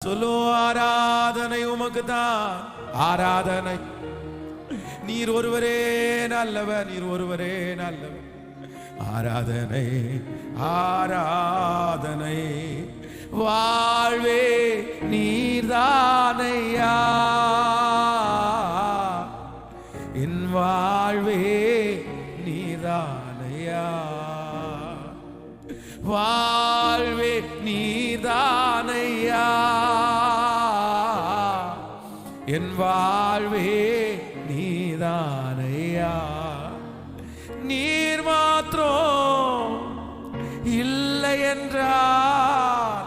சொல்லுவோம், ஆராதனை உமக்கு தான். ஆராதனை. நீர் ஒருவரே நல்லவர், நீர் ஒருவரே நல்லவர். ஆராதனை ஆராதனை. வாழ்வே நீர்தானையா, என் வாழ்வே நீர்தானையா. வாழ்வே நீர்தானையா, என் வாழ்வே நீர்தானையா. நீர் மாத்திரம் இல்லை என்றால்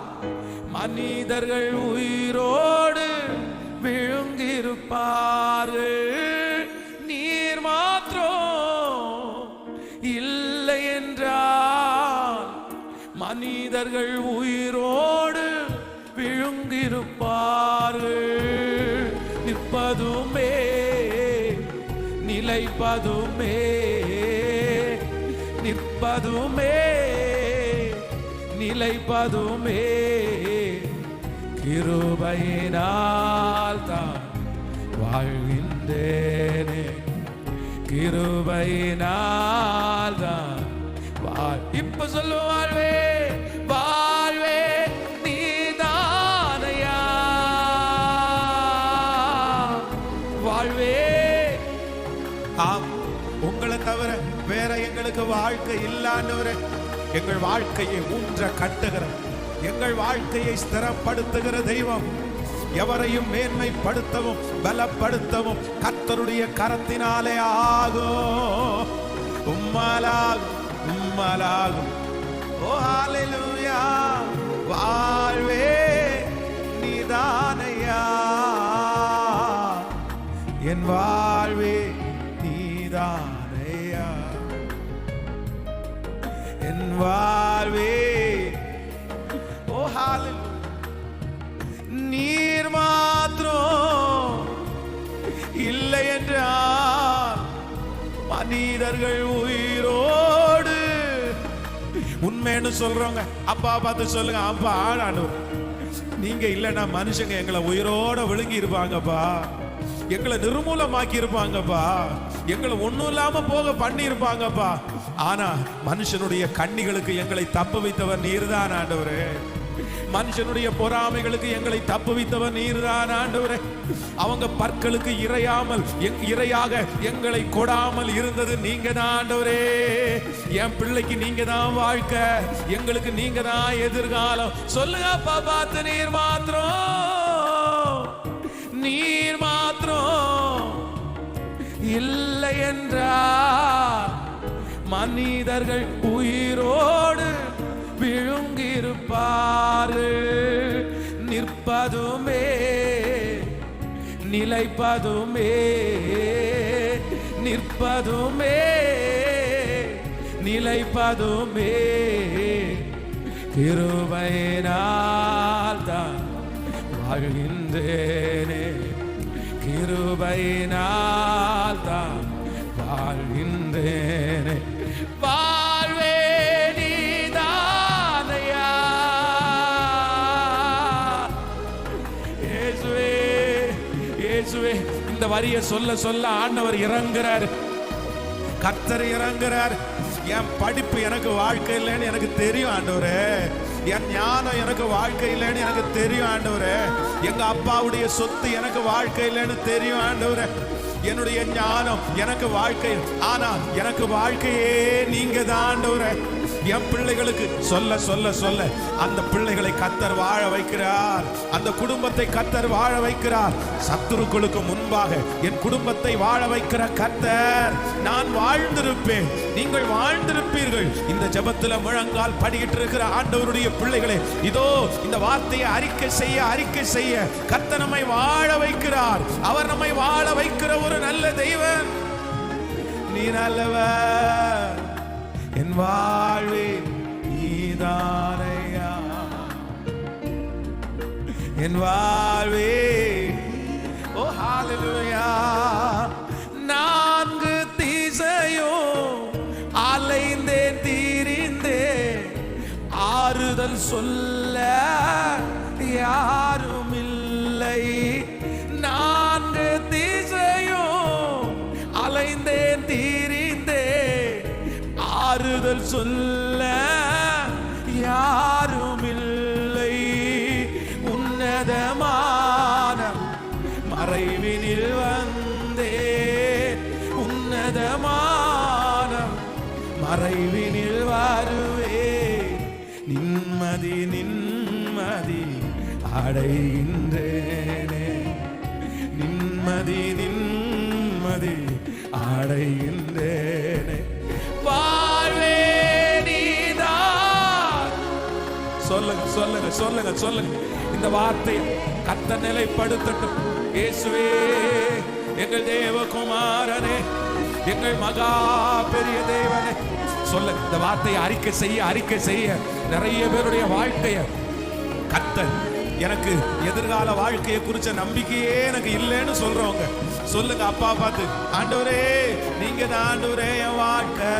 மனிதர்கள் உயிரோடு விழுங்கிருப்பார்கள். நீர் மாத்திரம் இல்லை என்றால் மனிதர்கள் உயிரோடு விழுங்கிருப்பார்கள். நிற்பதுமே நிலைப்பதுமே, நிற்பதுமே நிலைப்பதுமே கிருபையினால் தான் வாழ்கின்றேனே. கிருபையினால் தான் இப்ப சொல்லு, வாழ்வே வாழ்வே நீதானையா. வாழ்வே. ஆம், உங்களை தவிர வேற எங்களுக்கு வாழ்க்கை இல்லாதவரே. எங்கள் வாழ்க்கையை ஊன்ற கட்டுகிற, எங்கள் வாழ்க்கையை ஸ்திரப்படுத்துகிற தெய்வம், எவரையும் மேன்மைப்படுத்தவும் பலப்படுத்தவும் கர்த்தருடைய கரத்தினாலே ஆகும். உம்மாலாகும், உம்மாலாகும். ஓ ஹல்லேலூயா. வாழ்வே நீதானையா, என் வாழ்வே நீதானையா, என் வாழ்வே. ஓ ஹல்லேலூயா. நீர் மாத்திரம் இல்லை என்றால் மனிதர்கள் உயிரோடு. உண்மைன்னு சொல்றவங்க அப்பா பார்த்து சொல்லுங்க, அப்பா ஆண்டவரே, நீங்க இல்லைன்னா மனுஷங்க எங்களை உயிரோட விழுங்கி இருப்பாங்கப்பா, எங்களை நிர்மூலமாக்கி இருப்பாங்கப்பா, எங்களை ஒண்ணும் இல்லாம போக பண்ணி இருப்பாங்கப்பா. ஆனா மனுஷனுடைய கண்ணிகளுக்கு எங்களை தப்பு வைத்தவர் நீர்தான் ஆண்டவரே. மனுஷனுடைய பொறாமைகளுக்கு எங்களை தப்புவித்தவர் நீர்தான் ஆண்டவரே. அவங்க பற்களுக்கு இரையாக எங்களை கொடாமல் இருந்தது நீங்க தான் ஆண்டவரே. என் பிள்ளைக்கு நீங்க தான் வாழ்க்கை, எங்களுக்கு நீங்க தான் எதிர்காலம். சொல்லுங்க அப்பா பார்த்து, நீர் மாத்திரம், நீர் மாத்திரம் இல்லை என்றால் மனிதர்கள் உயிரோடு விழுங்கிருப்பார்கள். நிற்பதுமே நிலைப்பதுமே, நிற்பதுமே நிலைப்பதுமே கிருபையினால் தான் வாழ்கின்றேனே. கிருபையினால் தான் வாழ்கின்றேனே. வாழ்வே நீதானையா. இயேசுவே, இயேசுவே. இந்த வரியை சொல்ல சொல்ல ஆண்டவர் இறங்குறார், கர்த்தர் இறங்குறார். என் படிப்பு எனக்கு வாழ்க்கை இல்லைன்னு எனக்கு தெரியும் ஆண்டவரே. என் ஞானம் எனக்கு வாழ்க்கை இல்லைன்னு எனக்கு தெரியும் ஆண்டவரே. எங்க அப்பாவுடைய சொத்து எனக்கு வாழ்க்கை இல்லைன்னு தெரியும் ஆண்டவரே. என்னுடைய ஞானம் எனக்கு வாழ்க்கை, ஆனா எனக்கு வாழ்க்கையே நீங்க தான் ஆண்டவரே. என் பிள்ளைகளுக்கு சொல்ல சொல்ல சொல்ல அந்த பிள்ளைகளை கர்த்தர் வாழ வைக்கிறார், அந்த குடும்பத்தை கர்த்தர் வாழ வைக்கிறார். சத்துருக்களுக்கு முன்பாக என் குடும்பத்தை வாழ வைக்கிற கர்த்தர். நான் வாழ்ந்திருப்பேன், நீங்கள் வாழ்ந்திருப்பீர்கள். இந்த ஜெபத்துல முழங்கால் படிக்கிட்டு இருக்கிற ஆண்டவருடைய பிள்ளைகளே, இதோ இந்த வார்த்தையை அறிக்கை செய்ய கர்த்தர் நம்மை வாழ வைக்கிறார். அவர் நம்மை வாழ வைக்கிற ஒரு நல்ல தெய்வம். நீ நல்லவர், என் வாழ்வே நீதானையா, என் வாழ்வே. ஓ ஹல்லேலூயா. நான்கு திசையும் அலைந்தே திரிந்தே, ஆறுதல் சொல்ல யாரும் உன்னதமான மறைவினில் வந்தே, உன்னதமான மறைவினில் வருவே, நிம்மதி நிம்மதி அடைகின்றேனே, நிம்மதி நிம்மதி அடைகின்றேனே, வாழ்வே நீதான். சொல்லுங்க சொல்லுங்க சொல்லுங்க சொல்லுங்க, இந்த வார்த்தையை கர்த்தர் நிலைப்படுத்தட்டும். இயேசுவே, எங்கள் தேவகுமாரனே, எங்கள் மகா பெரிய தேவனே. சொல்லுங்க, இந்த வார்த்தையை அறிக்கை செய்ய அறிக்கை செய்ய நிறைய பேருடைய வாழ்க்கைய கர்த்தர், எனக்கு எதிர்கால வாழ்க்கையை குறிச்ச நம்பிக்கையே எனக்கு இல்லைன்னு சொல்றவங்க சொல்லுங்க, அப்பா பார்த்து, ஆண்டவரே நீங்க தான் ஆண்டவரே என் வாழ்க்கை.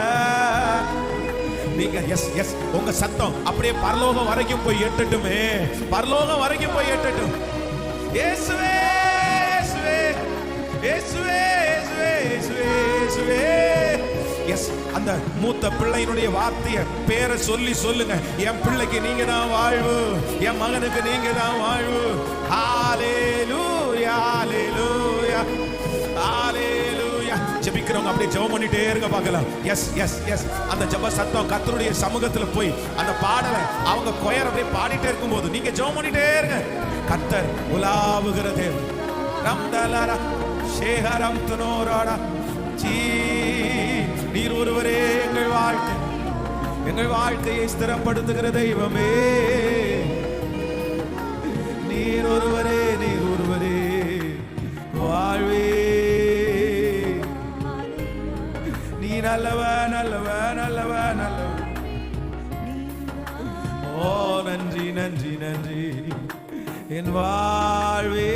நீங்க எஸ் எஸ் உங்க சத்தம் அப்படியே பரலோகம் வரைக்கும் போய் எட்டட்டுமே, பரலோகம் வரைக்கும் போய் எட்டட்டும். இயேசுவே இயேசுவே இயேசுவே இயேசுவே இயேசுவே இயேசுவே. எஸ், அந்த மூத்த பிள்ளையினுடைய வார்த்தைய பேரை சொல்லி சொல்லுங்க, என் பிள்ளைக்கு நீங்க தான் வாழ்வு, என் மகனுக்கு நீங்க தான் வாழ்வு. ஹalleluya ஹalleluya ஹalleluya. ஜெபிக்கிறவங்க அப்படியே ஜெபம் பண்ணிட்டே இருங்க பார்க்கலாம். எஸ் எஸ் எஸ், அந்த ஜெப சத்தம் கர்த்தருடைய சமூகத்துல போய் அந்த பாடலை அவங்க கொயர் அப்படியே பாடிட்டே இருக்கும்போது நீங்க ஜெபம் பண்ணிட்டே இருங்க. கர்த்தர் உலாவுகிற தேவன். ரம்தலரா ஷேஹரம் துனோராடா ஜீ, நீர் ஒருவரே எங்கள் வாழ்க்கை, எங்கள் வாழ்க்கையை ஸ்திரப்படுத்துகிற தெய்வமே. நீர் ஒருவரே, நீர் ஒருவரே வாழ்வே. நீ நல்லவ நல்லவ நல்லவ நல்லவ. ஓ நன்றி நன்றி நன்றி என் வாழ்வே,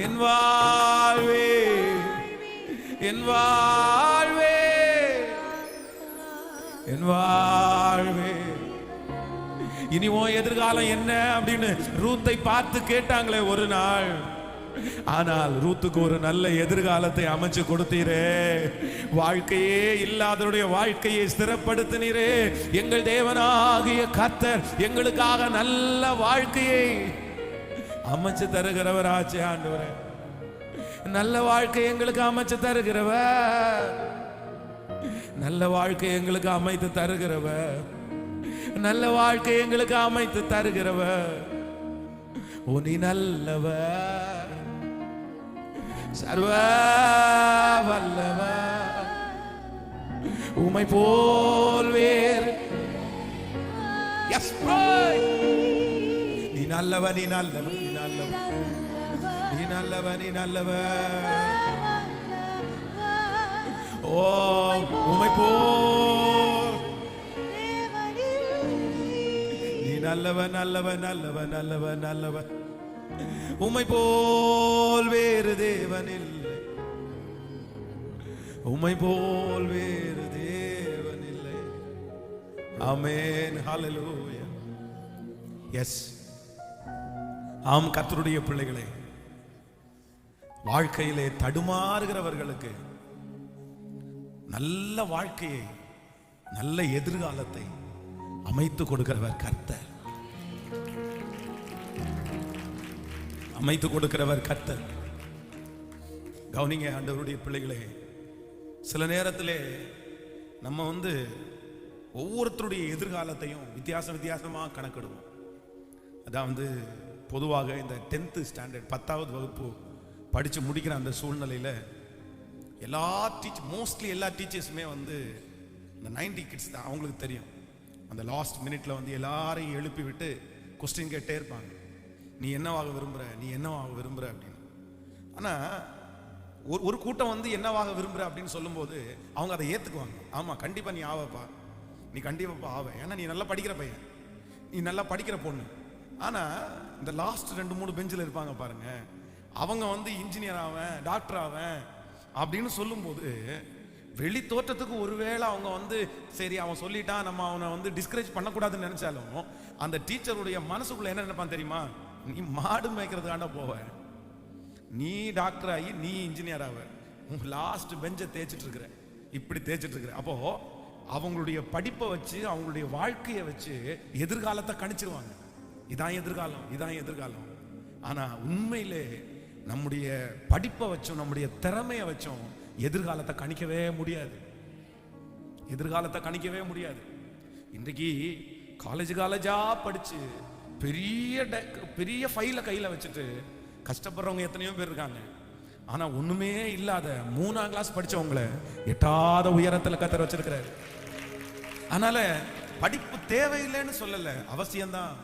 என் வாழ்வே, என் வாழ்வே, என் வாழ்வே. இனி உன் எதிர்காலம் என்ன அப்படின்னு ரூத்தை பார்த்து கேட்டாங்களே ஒரு நாள். ஆனால் ரூத்துக்கு ஒரு நல்ல எதிர்காலத்தை அமைச்சு கொடுத்தீரே, வாழ்க்கையே இல்லாதவருடைய வாழ்க்கையை ஸ்திரப்படுத்தினீரே. எங்கள் தேவனாகிய கர்த்தர் எங்களுக்காக நல்ல வாழ்க்கையை அமைச்சு தருகிறவராச்சே ஆண்டவரே. நல்ல வாழ்க்கை எங்களுக்கு அமைச்சு தருகிறவர், நல்ல வாழ்க்கை எங்களுக்கு அமைத்து தருகிறவர், நல்ல வாழ்க்கை எங்களுக்கு அமைத்து தருகிறவர். ஓ நீ நல்லவர், சர்வ வல்லவர், உமை போல் வேறு. நீ நல்லவர், நீ நல்லவர், நீ நல்லவர், நீ நல்லவர், நீ நல்லவர். ஓ உமை போல் நீ நல்லவர், நல்லவர், நல்லவர், நல்லவர், நல்லவர். உமை போல் வேறு தேவன் இல்லை, உமை போல் வேறு தேவன் இல்லை. ஆமென், ஹalleluya. எஸ், ஆம் கர்த்தருடைய பிள்ளைகளே, வாழ்க்கையிலே தடுமாறுகிறவர்களுக்கு நல்ல வாழ்க்கையை, நல்ல எதிர்காலத்தை அமைத்து கொடுக்கிறவர் கர்த்தர், அமைத்து கொடுக்கிறவர் கர்த்தர். கவனிங்க ஆண்டவருடைய பிள்ளைகளே, சில நேரத்திலே நம்ம ஒவ்வொருத்தருடைய எதிர்காலத்தையும் வித்தியாசமாக கணக்கிடுவோம். அதான் பொதுவாக இந்த 10th ஸ்டாண்டர்ட் 10வது வகுப்பு படித்து முடிக்கிற அந்த சூழ்நிலையில் எல்லா மோஸ்ட்லி எல்லா டீச்சர்ஸுமே இந்த 90 கிட்ஸ் தான். அவங்களுக்கு தெரியும், அந்த லாஸ்ட் மினிட்ல எல்லாரையும் எழுப்பி விட்டு கொஸ்டின் கேட்டே இருப்பாங்க, நீ என்னவாக விரும்புகிற, நீ என்னவாக விரும்புகிற அப்படின்னு. ஆனால் ஒரு கூட்டம் என்னவாக விரும்புகிற அப்படின்னு சொல்லும்போது அவங்க அதை ஏற்றுக்குவாங்க. ஆமாம், கண்டிப்பாக நீ ஆவப்பா, நீ கண்டிப்பாக ஆவ, ஏன்னா நீ நல்லா படிக்கிற பையன், நீ நல்லா படிக்கிற பொண்ணு. ஆனால் இந்த லாஸ்ட் 2-3 பெஞ்சில் இருப்பாங்க பாருங்க, அவங்க இன்ஜினியர் ஆவேன், டாக்டர் ஆவேன் அப்படின்னு சொல்லும்போது வெளி தோற்றத்துக்கு ஒருவேளை அவங்க சரி அவன் சொல்லிட்டான், நம்ம அவனை டிஸ்கரேஜ் பண்ணக்கூடாதுன்னு நினைச்சாலும் அந்த டீச்சருடைய மனசுக்குள்ள என்ன நினைப்பான் தெரியுமா? நீ மாடு மேய்க்கிறதுக்காண்ட போவ, நீ டாக்டர் ஆகி நீ இன்ஜினியர் ஆவ, உங்க லாஸ்ட் பெஞ்சை தேய்ச்சிட்டு இருக்கிற, இப்படி தேய்ச்சிட்டு இருக்கிற. அப்போ அவங்களுடைய படிப்பை வச்சு, அவங்களுடைய வாழ்க்கையை வச்சு எதிர்காலத்தை கணிச்சிருவாங்க. இதான் எதிர்காலம், இதான் எதிர்காலம். ஆனா உண்மையிலே நம்முடைய படிப்பை வச்சும் நம்முடைய திறமையை வச்சும் எதிர்காலத்தை கணிக்கவே முடியாது. எதிர்காலத்தை கணிக்கவே முடியாது. இன்றைக்கு காலேஜா படிச்சு பெரிய ஃபைல கையில வச்சுட்டு கஷ்டப்படுறவங்க எத்தனையோ பேர் இருக்காங்க. ஆனா ஒண்ணுமே இல்லாத 3ஆம் கிளாஸ் படிச்சவங்கள எட்டாத உயரத்துல கத்தர் வச்சிருக்கிறாரு. அதனால படிப்பு தேவையில்லைன்னு சொல்லல, அவசியம்தான்.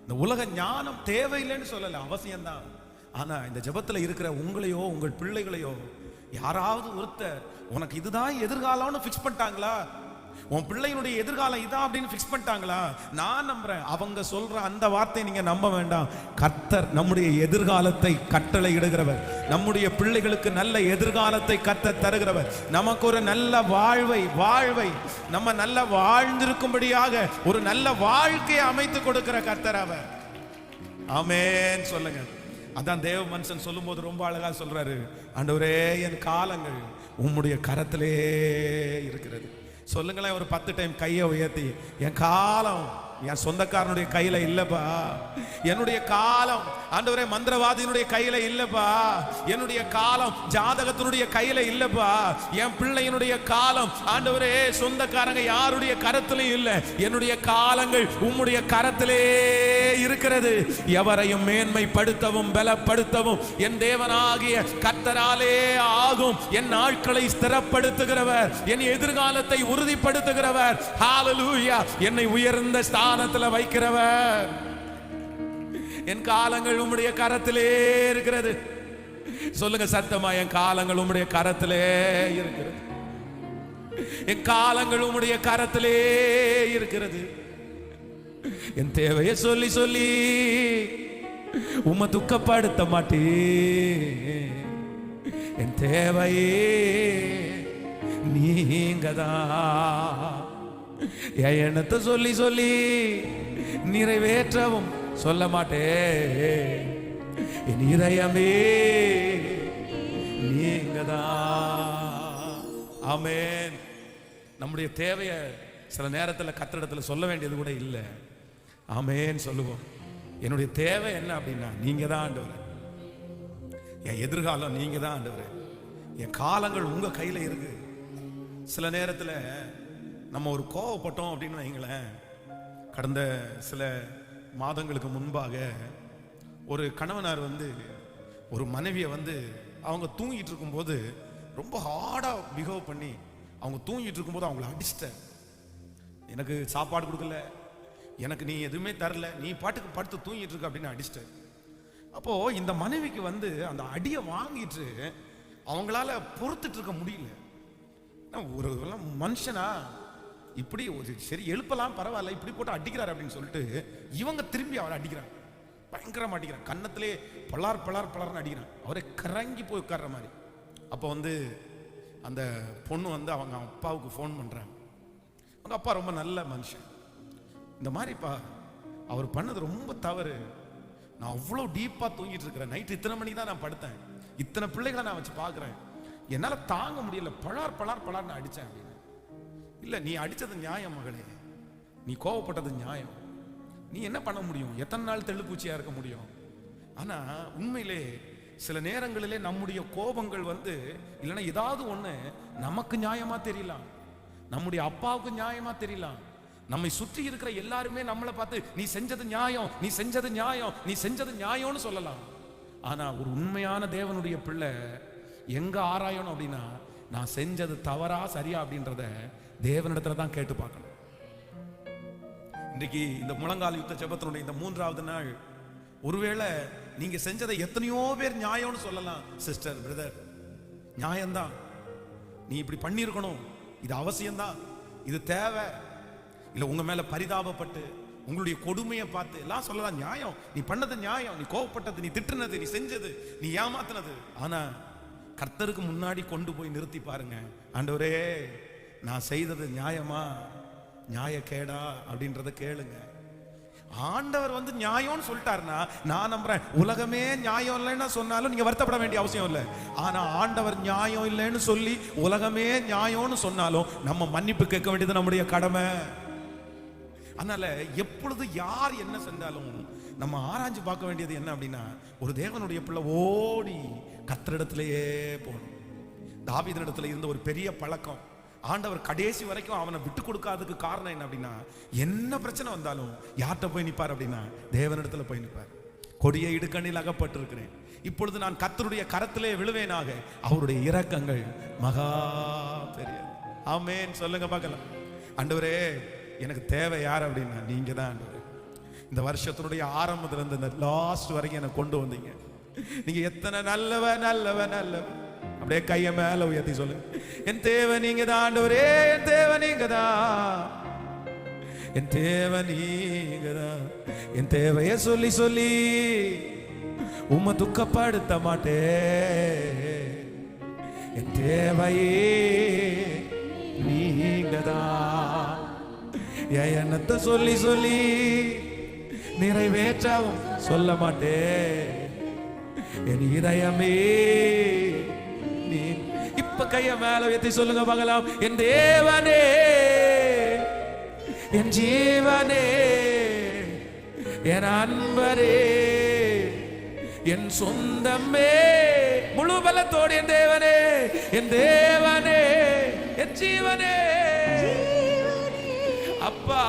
இந்த உலக ஞானம் தேவையில்லைன்னு சொல்லல, அவசியம்தான். ஆனா இந்த ஜெபத்துல இருக்கிற உங்களையோ உங்கள் பிள்ளைகளையோ யாராவது ஒருத்தர் உனக்கு இதுதான் எதிர்காலம்னு ஃபிக்ஸ் பண்ணிட்டாங்களா, உன் பிள்ளையினுடைய எதிர்காலம் இதான் அப்படின்னு ஃபிக்ஸ் பண்ணிட்டாங்களா, நான் நம்புறேன். அவங்க சொல்ற அந்த வார்த்தையை நீங்க நம்ப வேண்டாம். கர்த்தர் நம்முடைய எதிர்காலத்தை கட்டளை இடுகிறவர், நம்முடைய பிள்ளைகளுக்கு நல்ல எதிர்காலத்தை கர்த்தர் தருகிறவர், நமக்கு ஒரு நல்ல வாழ்வை நம்ம நல்ல வாழ்ந்திருக்கும்படியாக ஒரு நல்ல வாழ்க்கையை அமைத்து கொடுக்கிற கர்த்தர் அவர். ஆமென் சொல்லுங்க. அதான் தேவ மனுஷன் சொல்லும் போது ரொம்ப அழகா சொல்றாரு, ஆண்டவரே என் காலங்கள் உம்முடைய கரத்திலே இருக்கிறது. சொல்லுங்களேன் ஒரு 10 டைம் கையை உயர்த்தி, என் காலம் என் சொந்தக்காரனுடைய கையில இல்லப்பா, என்னுடைய காலம் ஆண்டவரே மந்திரவாதியினுடைய கையில இல்லப்பா, என்னுடைய காலம் ஜாதகத்தினுடைய கையில இல்லப்பா, என் பிள்ளையினுடைய காலம் ஆண்டவரே சொந்தக்காரங்க யாருடைய கரத்திலும் இல்ல, என்னுடைய காலங்கள் உம்முடைய கரத்திலே இருக்கிறது. எவரையும் மேன்மைப்படுத்தவும் பலப்படுத்தவும் என் தேவனாகிய கர்த்தராலே ஆகும். என் நாட்களை ஸ்திரப்படுத்துகிறவர், என் எதிர்காலத்தை உறுதிப்படுத்துகிறவர். ஹalleluya. என்னை உயர்ந்த ஸ்தானத்துல வைக்கிறவர். என் காலங்கள் உம்முடைய கரத்திலே இருக்கிறது. சொல்லுங்க சத்தமா, என் காலங்கள் உம்முடைய கரத்திலே இருக்கிறது. என் காலங்கள் உம்முடைய கரத்திலே இருக்கிறது. என் தேவையை சொல்லி சொல்லி உம்மை துக்கப்படுத்த மாட்டேன். என் தேவையே நீங்கதான். என் எண்ணத்தை சொல்லி சொல்லி நிறைவேற்றவும் சொல்ல மாட்டேன். என் இதயமே நீங்கதான். ஆமென். நம்முடைய தேவையை சில நேரத்தில் கர்த்தரிடத்தில் சொல்ல வேண்டியது கூட இல்லை. ஆமென் சொல்லுவோம். என்னுடைய தேவை என்ன அப்படின்னா, நீங்க தான் ஆண்டவரே, என் எதிர்காலம் நீங்க தான் ஆண்டவரே, என் காலங்கள் உங்க கையில இருக்கு. சில நேரத்தில் நம்ம ஒரு கோவப்பட்டோம் அப்படின்னு வைங்களேன். கடந்த சில மாதங்களுக்கு முன்பாக ஒரு கணவனார் ஒரு மனைவியை அவங்க தூங்கிட்டு இருக்கும்போது ரொம்ப ஹார்டா பிஹேவ் பண்ணி அவங்க தூங்கிட்டு இருக்கும்போது அவங்கள அடிச்சிட்டேன். எனக்கு சாப்பாடு கொடுக்கல, எனக்கு நீ எதுவுமே தரல, நீ பாட்டுக்கு படுத்து தூங்கிட்டு இருக்க அப்படின்னு அடிச்சிட்டேன். அப்போ இந்த மனைவிக்கு அந்த அடியை வாங்கிட்டு அவங்களால பொறுத்துட்டு இருக்க முடியல. ஒரு மனுஷனா இப்படி ஒரு சரி எழுப்பலாம் பரவாயில்ல, இப்படி போட்டு அடிக்கிறார் அப்படின்னு சொல்லிட்டு இவங்க திரும்பி அவரை அடிக்கிறாங்க, பயங்கரமா அடிக்கிறாங்க, கன்னத்திலே பலார் பலார் பலார்னு அடிக்கிறாங்க, அவரை கரங்கி போய் உட்கார்ற மாதிரி. அப்போ அந்த பொண்ணு அவங்க அப்பாவுக்கு ஃபோன் பண்றாங்க. அவங்க அப்பா ரொம்ப நல்ல மனுஷன். இந்த மாதிரிப்பா அவர் பண்ணது ரொம்ப தவறு, நான் அவ்வளோ டீப்பா தூங்கிட்டு இருக்கிறேன், நைட்டு இத்தனை மணிக்கு தான் நான் படுத்தேன், இத்தனை பிள்ளைகளை நான் வச்சு பார்க்குறேன், என்னால தாங்க முடியல, பலார் பலார் பலார்னு அடிச்சேன் அப்படின்னு. இல்ல, நீ அடிச்சது நியாயம் மகளே, நீ கோவப்பட்டது நியாயம், நீ என்ன பண்ண முடியும், எத்தனை நாள் தெள்ளுப்பூச்சியா இருக்க முடியும். ஆனா உண்மையிலே சில நேரங்களிலே நம்முடைய கோபங்கள் இல்லைன்னா ஏதாவது ஒண்ணு நமக்கு நியாயமா தெரியலாம், நம்முடைய அப்பாவுக்கு நியாயமா தெரியலாம், நம்மை சுற்றி இருக்கிற எல்லாருமே நம்மளை பார்த்து நீ செஞ்சது நியாயம், நீ செஞ்சது நியாயம், நீ செஞ்சது நியாயம்னு சொல்லலாம். ஆனா ஒரு உண்மையான தேவனுடைய பிள்ளை எங்க ஆராயணும் அப்படின்னா, நான் செஞ்சது தவறா சரியா அப்படின்றத தேவனிடத்துல தான் கேட்டு பார்க்கணும். இன்றைக்கு இந்த முழங்கால் யுத்த ஜெபத்தினுடைய இந்த 3வது நாள், ஒருவேளை நீங்க செஞ்சதை எத்தனையோ பேர் நியாயம்னு சொல்லலாம். சிஸ்டர், பிரதர், நியாயம்தான், நீ இப்படி பண்ணிருக்கணும், இது அவசியம்தான், இது தேவை, இல்ல உங்க மேல பரிதாபப்பட்டு உங்களுடைய கொடுமையை பார்த்து எல்லாம் சொல்லலாம், நியாயம், நீ பண்ணது நியாயம், நீ கோவப்பட்டது, நீ திட்டுனது, நீ செஞ்சது, நீ ஏமாத்தினது. ஆனா கர்த்தருக்கு முன்னாடி கொண்டு போய் நிறுத்தி பாருங்க, ஆண்டவரே நான் செய்தது நியாயமா நியாயக்கேடா அப்படின்றத கேளுங்க. ஆண்டவர் நியாயம்னு சொல்லிட்டாருன்னா நான் நம்புறேன், உலகமே நியாயம் இல்லைன்னு சொன்னாலும் நீங்க வருத்தப்பட வேண்டிய அவசியம் இல்லை. ஆனா ஆண்டவர் நியாயம் இல்லைன்னு சொல்லி உலகமே நியாயம்னு சொன்னாலும் நம்ம மன்னிப்பு கேட்க வேண்டியது நம்முடைய கடமை. அதனால எப்பொழுது யார் என்ன செஞ்சாலும் நம்ம ஆராய்ஞ்சு பார்க்க வேண்டியது என்ன அப்படின்னா, ஒரு தேவனுடைய பிள்ளை ஓடி கர்த்தரிடத்திலேயே போகணும். தாவீதினிடத்துல இருந்த ஒரு பெரிய பழக்கம், ஆண்டவர் கடைசி வரைக்கும் அவனை விட்டு கொடுக்காததுக்கு காரணம் என்ன அப்படின்னா, என்ன பிரச்சனை வந்தாலும் யார்கிட்ட போய் நிற்பார் அப்படின்னா, தேவனிடத்துல போய் நிற்பார். கொடிய இடுக்கண்ணில் அகப்பட்டிருக்கிறேன், இப்பொழுது நான் கர்த்தருடைய கரத்திலே விழுவேனாக, அவருடைய இரக்கங்கள் மகா பெரிய. ஆமென் சொல்லுங்க பார்க்கலாம். ஆண்டவரே எனக்கு தேவை யார் அப்படின்னா நீங்க தான் ஆண்டவரே. இந்த வருஷத்தினுடைய ஆரம்பத்துல இருந்து இந்த லாஸ்ட் வரைக்கும் எனக்கு கொண்டு வந்தீங்க. நீங்க எத்தனை நல்லவ நல்லவ நல்லவ. அப்படியே கைய மேல உயர்த்தி சொல்லுங்க, என் தேவை நீங்க தான் ஆண்டவரே, என் தேவை நீங்க தான், என் தேவை நீங்க தான். என் தேவைய சொல்லி சொல்லி உம்மை துக்கப்படுத்த மாட்டே, என் தேவையே நீங்க தான். என் எண்ணத்தை சொல்லி சொல்லி நிறைவேற்றவும் சொல்ல மாட்டே, என் இதயமே நீ. இப்ப கைய மேல உயர்த்தி சொல்லுங்க பார்க்கலாம், என் தேவனே, என் ஜீவனே, என் அன்பரே, என் சொந்தமே, முழு பலத்தோடு என் தேவனே, என் தேவனே, என் ஜீவனே, அப்பா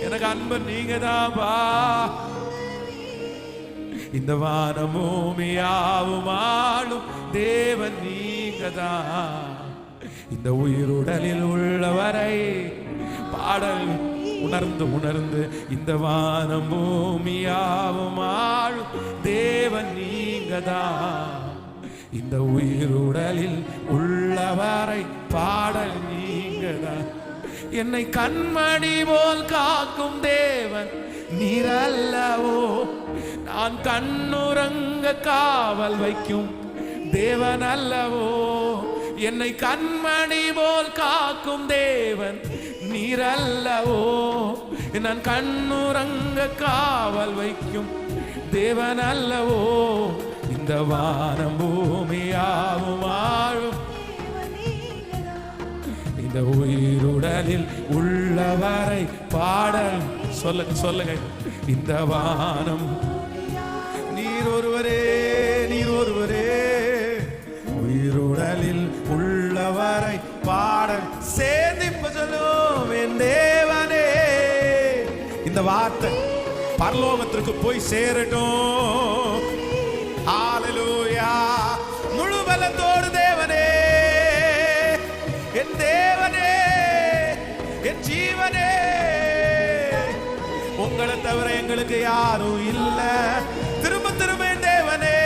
எனக்கு அன்பர் நீங்க தான்பா. இந்த வானம் பூமியாவும் ஆளும் தேவன் நீங்க தான். இந்த உயிருடலில் உள்ளவரை பாடல் உணர்ந்து உணர்ந்து, இந்த வானம் பூமியாவும் ஆளும் தேவன் நீங்க தான். இந்த உயிருடலில் உள்ளவரை பாடல் நீங்க தான். என்னை கண்மணி போல் காக்கும் தேவன் நீரல்லவோ, நான் கண்ணுறங்க காவல் வைக்கும் தேவன் அல்லவோ. என்னை கண்மணி போல் காக்கும் தேவன் நீரல்லவோ, நான் கண்ணுறங்க காவல் வைக்கும் தேவன் அல்லவோ. இந்த வானம் பூமியாவும் ஆளும், இந்த உயிருடலில் உள்ளவரை பாடல் சொல்லுங்க சொல்லுங்க. இந்த வானம் நீர் ஒருவரே, நீர் ஒருவரே, உயிருடலில் உள்ளவரை பாடல் சேர்ந்திப்ப சொல்லும் என் தேவனே. இந்த வார்த்தை பரலோகத்திற்கு போய் சேரட்டும். ஹல்லேலூயா. முழு பலத்தோடு தேவனே, என் தேவனே, என் ஜீவனே, உங்களை தவிர எங்களுக்கு யாரும் இல்ல. திரும்ப திரும்ப என் தேவனே,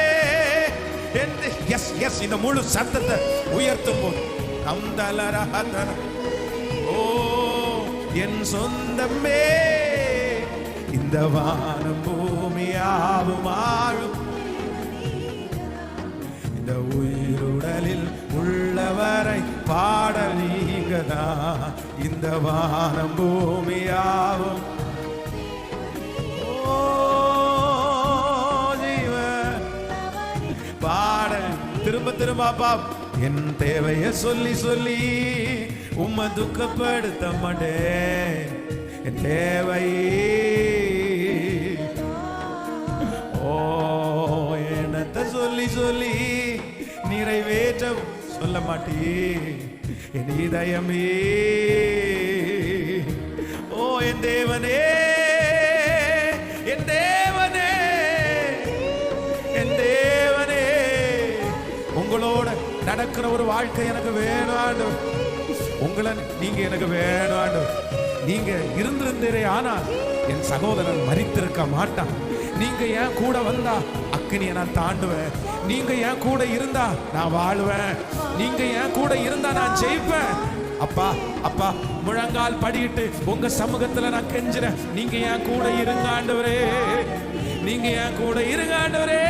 எஸ் எஸ் இந்த முழு சத்தத்தை உயர்த்தும் போது கந்தலரஹதன, ஓ என் சொந்தமே, இந்த வானம் பூமியாவும் ஆளும், இந்த உயிருடலில் உள்ளவரை பாடல் நீங்கதான். இந்த வானம் பூமியாவும் பாடல் திரும்ப திரும்ப அப்பா. என் தேவைய சொல்லி சொல்லி உம்மை துக்கப்படுத்த மாட்டேன், என் தேவையே ஓ என்னத்தை சொல்லி சொல்லி நிறைவேற்ற சொல்ல மாட்டே, என் இதயமே. ஓ என் தேவனே, என் தேவனே, என் தேவனே, உங்களோட நடக்கிற ஒரு வாழ்க்கை எனக்கு வேணும் ஆண்டவர். உங்களை நீங்க எனக்கு வேணும் ஆண்டவர். நீங்க இருந்திருந்தீரே ஆனால் என் சகோதரன் மரித்திருக்க மாட்டான். நீங்க ஏன் கூட வந்தா அக்கினியை நான் தாண்டுவேன். நீங்க ஏன் கூட இருந்தா நான் வாழ்வேன். நீங்க ஏன் கூட இருந்தா நான் ஜெயிப்பேன். அப்பா அப்பா முழங்கால் படியிட்டு உங்க சமூகத்துல நான் கெஞ்சுறேன். நீங்க ஏன் கூட இருங்க ஆண்டவரே, நீங்க ஏன் கூட இருங்க ஆண்டவரே.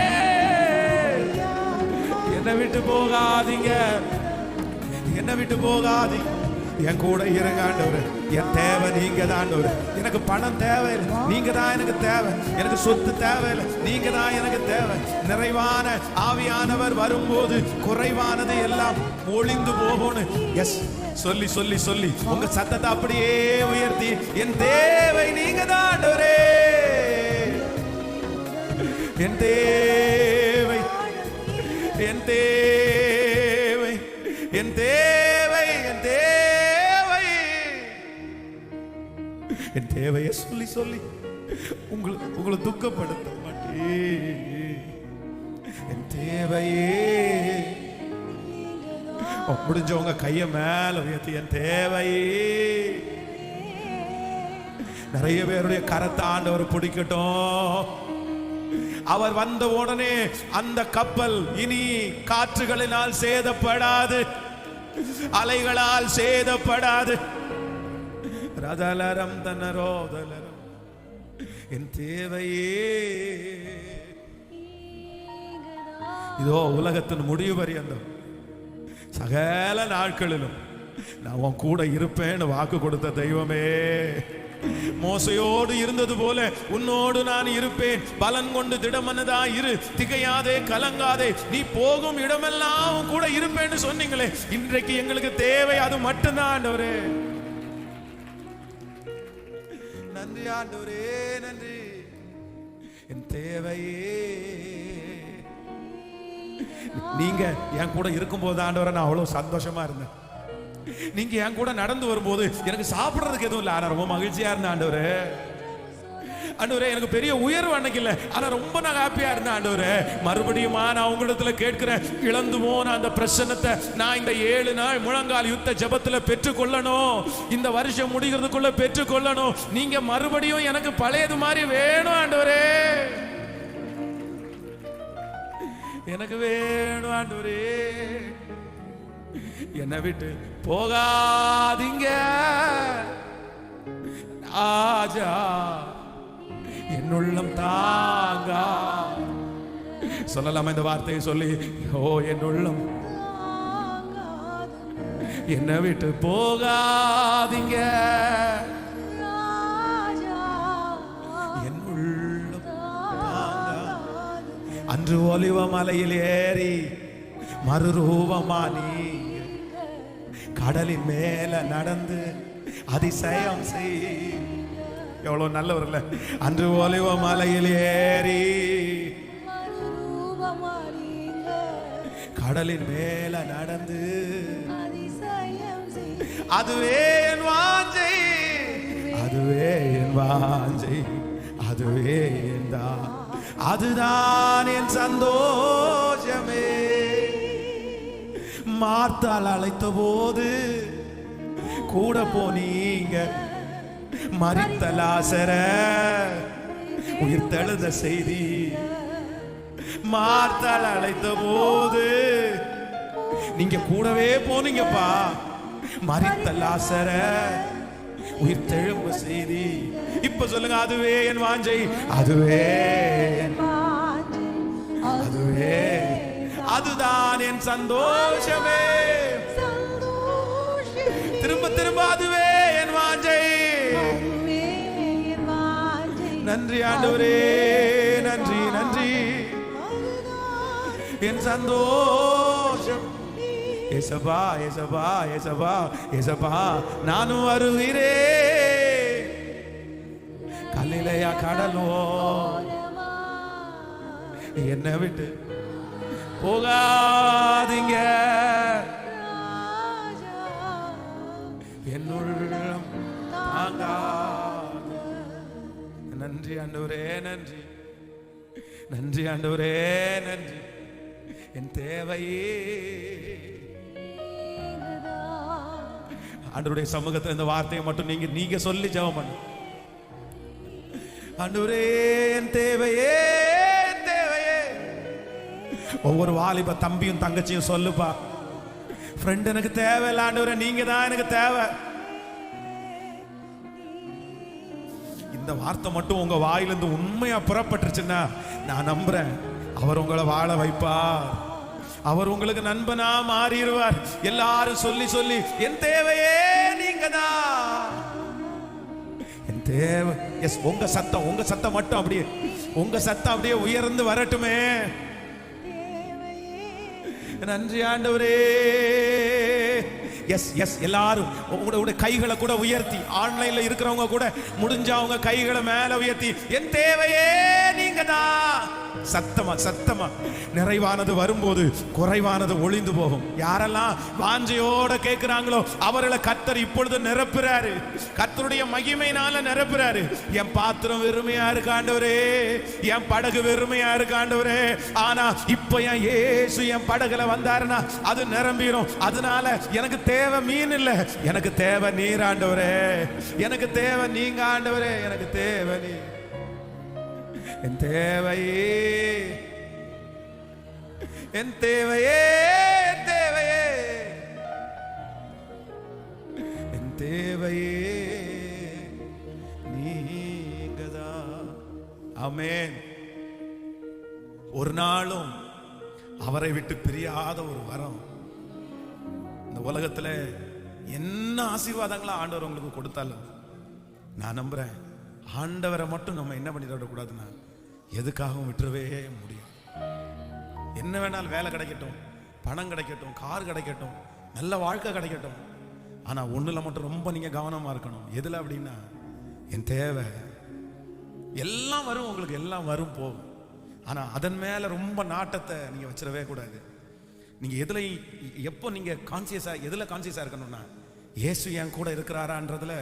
என்னை விட்டு போகாதீங்க, என்னை விட்டு போகாதீங்க, என் கூட இருங்க ஆண்டவரே. என் தேவை நீங்க தான் ஆண்டவரே. எனக்கு பணம் தேவையில்லை, நீங்க தான் எனக்கு தேவை. எனக்கு சொத்து தேவையில்லை, நீங்க தான் எனக்கு தேவை. நிறைவான ஆவியானவர் வரும்போது குறைவானது எல்லாம் ஒளிந்து போகணும். எஸ் சொல்லி சொல்லி சொல்லி உங்க சத்தத்தை அப்படியே உயர்த்தி, என் தேவை நீங்க தான் ஆண்டவரே, என் தேவை, என் தேவை, என் தேவை, என் தேவை, என் தேவையை சொல்லி சொல்லி உங்களை துக்கப்படுத்த மாட்டேன். என் தேவையே முடிஞ்சவங்க கைய மேல உயர்த்தி, என் தேவையே. நிறைய பேருடைய கரத்தை ஆண்டவர் பிடிக்கட்டும். அவர் வந்த உடனே அந்த கப்பல் இனி காற்றுகளினால் சேதப்படாது, அலைகளால் சேதப்படாது. ரதலரம் தனரோதலரம், என் தேவையே. இதோ உலகத்தின் முடிவு பரியந்தம் சகல நாட்களிலும் நான் உன் கூட இருப்பேன்னு வாக்கு கொடுத்த தெய்வமே, மோசையோடு இருந்தது போல உன்னோடு நான் இருப்பேன். பலன் கொண்டு திடமனதா இரு, திகையாதே, கலங்காதே, நீ போகும் இடமெல்லாம் கூட இருப்பேன்னு சொன்னீங்களே. இன்றைக்கு எங்களுக்கு தேவை அது மட்டும்தான் ஆண்டவரே. நன்றி ஆண்டவரே, நன்றி. என் தேவையே நீங்க என் கூட இருக்கும்போது ஆண்டவரே நான் அவ்வளவு சந்தோஷமா இருந்தேன். நீங்க என் கூட நடந்து வரும்போது எனக்கு சாப்பிடுறதுக்கு எதுவும் இல்லை, ஆனா ரொம்ப மகிழ்ச்சியா இருந்தேன் ஆண்டவரே. ஆண்டவரே எனக்கு பெரிய உயர்வு அன்னைக்கு இல்லை, ஆனா ரொம்ப நான் ஹாப்பியா இருந்தேன் ஆண்டவரே. மறுபடியும் நான் உங்களிடத்துல கேட்கிறேன், இழந்து போன அந்த பிரசன்னத்தை நான் இந்த 7 நாள் முழங்கால் யுத்த ஜெபத்துல பெற்றுக்கொள்ளணும். இந்த வருஷம் முடிகிறதுக்குள்ள பெற்றுக்கொள்ளணும். நீங்க மறுபடியும் எனக்கு பழையது மாதிரி வேணும் ஆண்டவரே, எனக்கு வேணும் ஆண்டவரே. என்னை விட்டு போகாதீங்க ஆஜா, என்னுள்ளம் தாங்கா. சொல்லலாமா இந்த வார்த்தையை சொல்லி? ஓ என்னுள்ளம், என்னை விட்டு போகாதீங்க, என்னுள்ளம் தாங்கா. அன்று ஒலிவ மலையில் ஏறி மறுரூபமானி கடலின் மேல நடந்து அதிசயம் செய். எவ்வளவு நல்லவர் இல்ல? அன்று ஒலிவ மலையில் ஏறி கடலின் மேல நடந்து அதுவே என் வாஞ்சை, அதுவே என் வாஞ்சை, அதுவே என் தான், அதுதான் என் சந்தோஷமே. மார்த்தாள் அழைத்த போது கூட போனீங்க, மரித்த லாசரை உயிர்த்தெழுந்த செய்தி. மார்த்தாள் அழைத்த போது நீங்க கூடவே போனீங்கப்பா, மரித்த லாசரை உயிர்த்தெழும்ப செய்தி. இப்ப சொல்லுங்க, அதுவே என் வாஞ்சை, அதுவே, அதுவே, அதுதான் என் சந்தோஷமே. திரும்ப திரும்ப அதுவே என் வாஞ்சை. நன்றி ஆண்டவரே, நன்றி நன்றி. என் சந்தோஷம் ஏசப்பா, ஏசப்பா, ஏசப்பா, ஏசப்பா, நானும் வருகிறே. கல்லிலையா கடலோ என்னை விட்டு போகாதீங்க, என்னுள்ளம் தாங்கா. நன்றி ஆண்டவரே, நன்றி, நன்றி ஆண்டவரே, நன்றி. என் தேவையே ஆண்டவருடைய சமூகத்தில் இந்த வார்த்தையை மட்டும் நீங்க சொல்லி ஜெபம் பண்ணு. ஆண்டவரே என் தேவையே, என் தேவையே. ஒவ்வொரு வாலிப தம்பியும் தங்கச்சியும் சொல்லுப்பா, ஃப்ரெண்ட் எனக்கு தேவையில்லை ஆண்டவரே, நீங்க தான் எனக்கு தேவை. இந்த வார்த்தை மட்டும் உங்க வாயிலிருந்து உண்மையா புறப்பட்டுருச்சுன்னா நான் நம்புறேன், அவர் உங்களை வாழ வைப்பார், அவர் உங்களுக்கு நண்பனா மாறிடுவார். எல்லாரும் சொல்லி சொல்லி என் தேவையே நீங்க தான், என் தேவை. எஸ், உங்க சத்தம், உங்க சத்தம் மட்டும் அப்படியே, உங்க சத்தம் அப்படியே உயர்ந்து வரட்டுமே. நன்றி ஆண்டவரே, எஸ் எஸ் எல்லாரும் உங்களுடைய கைகளை கூட உயர்த்தி, ஆன்லைன்ல இருக்கிறவங்க கூட முடிஞ்சா அவங்க கைகளை மேல உயர்த்தி, என் தேவையே நீங்க தான். சத்தமா சத்தமா. நிறைவானது வரும்போது குறைவானது ஒளிந்து போகும். யாரெல்லாம் வாஞ்சையோட கேட்கிறாங்களோ அவர்களை கர்த்தர் இப்பொழுது நிரப்புறாரு. கர்த்தருடைய மகிமையினால நிரப்புறாரு. என் பாத்திரம் வெறுமையா இருக்கு ஆண்டவரே, என் படகு வெறுமையா இருக்கு ஆண்டவரே, ஆனா இப்ப என் இயேசு என் படகுல வந்தாருன்னா அது நிரம்பிடும். அதனால எனக்கு தேவை மீன் இல்ல, எனக்கு தேவை நீர் ஆண்டவரே, எனக்கு தேவை நீங்க ஆண்டவரே, எனக்கு தேவை நீ. என் தேவையே என் தேவையே தேவையே என் தேவையே நீங்கதான். ஆமென். ஒரு நாளும் அவரை விட்டு பிரியாத ஒரு வரம் இந்த உலகத்துல என்ன ஆசீர்வாதங்களா ஆண்டவர் உங்களுக்கு கொடுத்தாலும் நான் நம்புறேன், ஆண்டவரை மட்டும் நம்ம என்ன பண்ணி விடக்கூடாதுன்னா எதுக்காகவும் விட்டுறவே முடியும். என்ன வேணாலும் வேலை கிடைக்கட்டும், பணம் கிடைக்கட்டும், கார் கிடைக்கட்டும், நல்ல வாழ்க்கை கிடைக்கட்டும், ஆனா ஒண்ணுல மட்டும் ரொம்ப நீங்க கவனமா இருக்கணும். எதுல அப்படின்னா என் தேவை. எல்லாம் வரும், உங்களுக்கு எல்லாம் வரும் போகும், ஆனா அதன் மேல ரொம்ப நாட்டத்தை நீங்க வச்சிடவே கூடாது. நீங்க எதுல எப்போ நீங்க கான்சியஸா எதுல கான்சியஸா இருக்கணும்னா இயேசு என் கூட இருக்கிறாரான்றதுல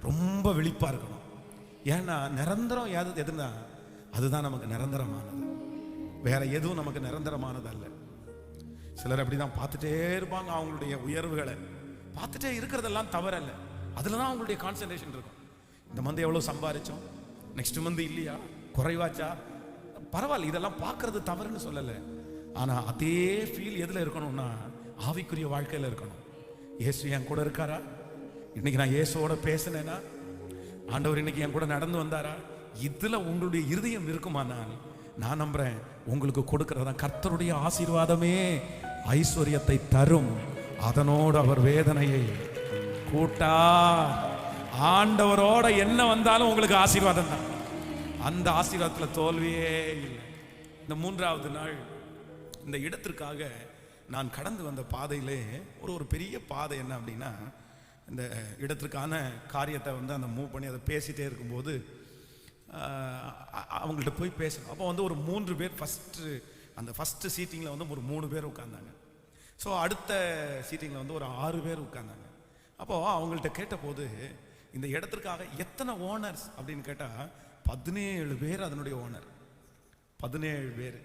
ரொம்ப விழிப்பா இருக்கணும். ஏன்னா நிரந்தரம் எதுனா அதுதான் நமக்கு நிரந்தரமானது, வேற எதுவும் நமக்கு நிரந்தரமானது அல்ல. சிலர் அப்படிதான் பார்த்துட்டே இருப்பாங்க, அவங்களுடைய உயர்வுகளை பார்த்துட்டே இருக்கிறதெல்லாம் தவறல்ல, அதுலதான் அவங்களுடைய கான்சன்ட்ரேஷன் இருக்கும். இந்த மந்த் எவ்வளவு சம்பாதிச்சோம், நெக்ஸ்ட் மந்த் இல்லையா, குறைவாச்சா, பரவாயில்ல, இதெல்லாம் பார்க்கறது தவறுன்னு சொல்லல. ஆனா அதே ஃபீல் எதுல இருக்கணும்னா ஆவிக்குரிய வாழ்க்கையில இருக்கணும். இயேசு என் கூட இருக்காரா, இன்னைக்கு நான் இயேசுவோட பேசினேன்னா, ஆண்டவர் இன்னைக்கு என் கூட நடந்து வந்தாரா, இதுல உங்களுடைய இருதயம் இருக்குமானால் நான் நம்புறேன் உங்களுக்கு கொடுக்கிறதா கர்த்தருடைய ஆசீர்வாதமே ஐஸ்வர்யத்தை தரும். அதனோடு அவர் வேதனையை கூட்டா. ஆண்டவரோட என்ன வந்தாலும் உங்களுக்கு ஆசீர்வாதம் தான், அந்த ஆசீர்வாதத்துல தோல்வியே இல்லை. இந்த 3வது நாள் இந்த இடத்திற்காக நான் கடந்து வந்த பாதையிலே ஒரு பெரிய பாதை என்ன அப்படின்னா, இந்த இடத்திற்கான காரியத்தை வந்து அந்த மூவ் பண்ணி அதை பேசிட்டே இருக்கும்போது அவங்கள்ட்ட போய் பேசணும். அப்போ வந்து ஒரு 3 பேர் ஃபஸ்ட்டு சீட்டிங்கில் வந்து ஒரு 3 பேர் உட்கார்ந்தாங்க. ஸோ அடுத்த சீட்டிங்கில் வந்து ஒரு 6 பேர் உட்கார்ந்தாங்க. அப்போது அவங்கள்ட்ட கேட்டபோது இந்த இடத்திற்காக எத்தனை ஓனர்ஸ் அப்படின்னு கேட்டால் 17 பேர் அதனுடைய ஓனர், 17 பேர்.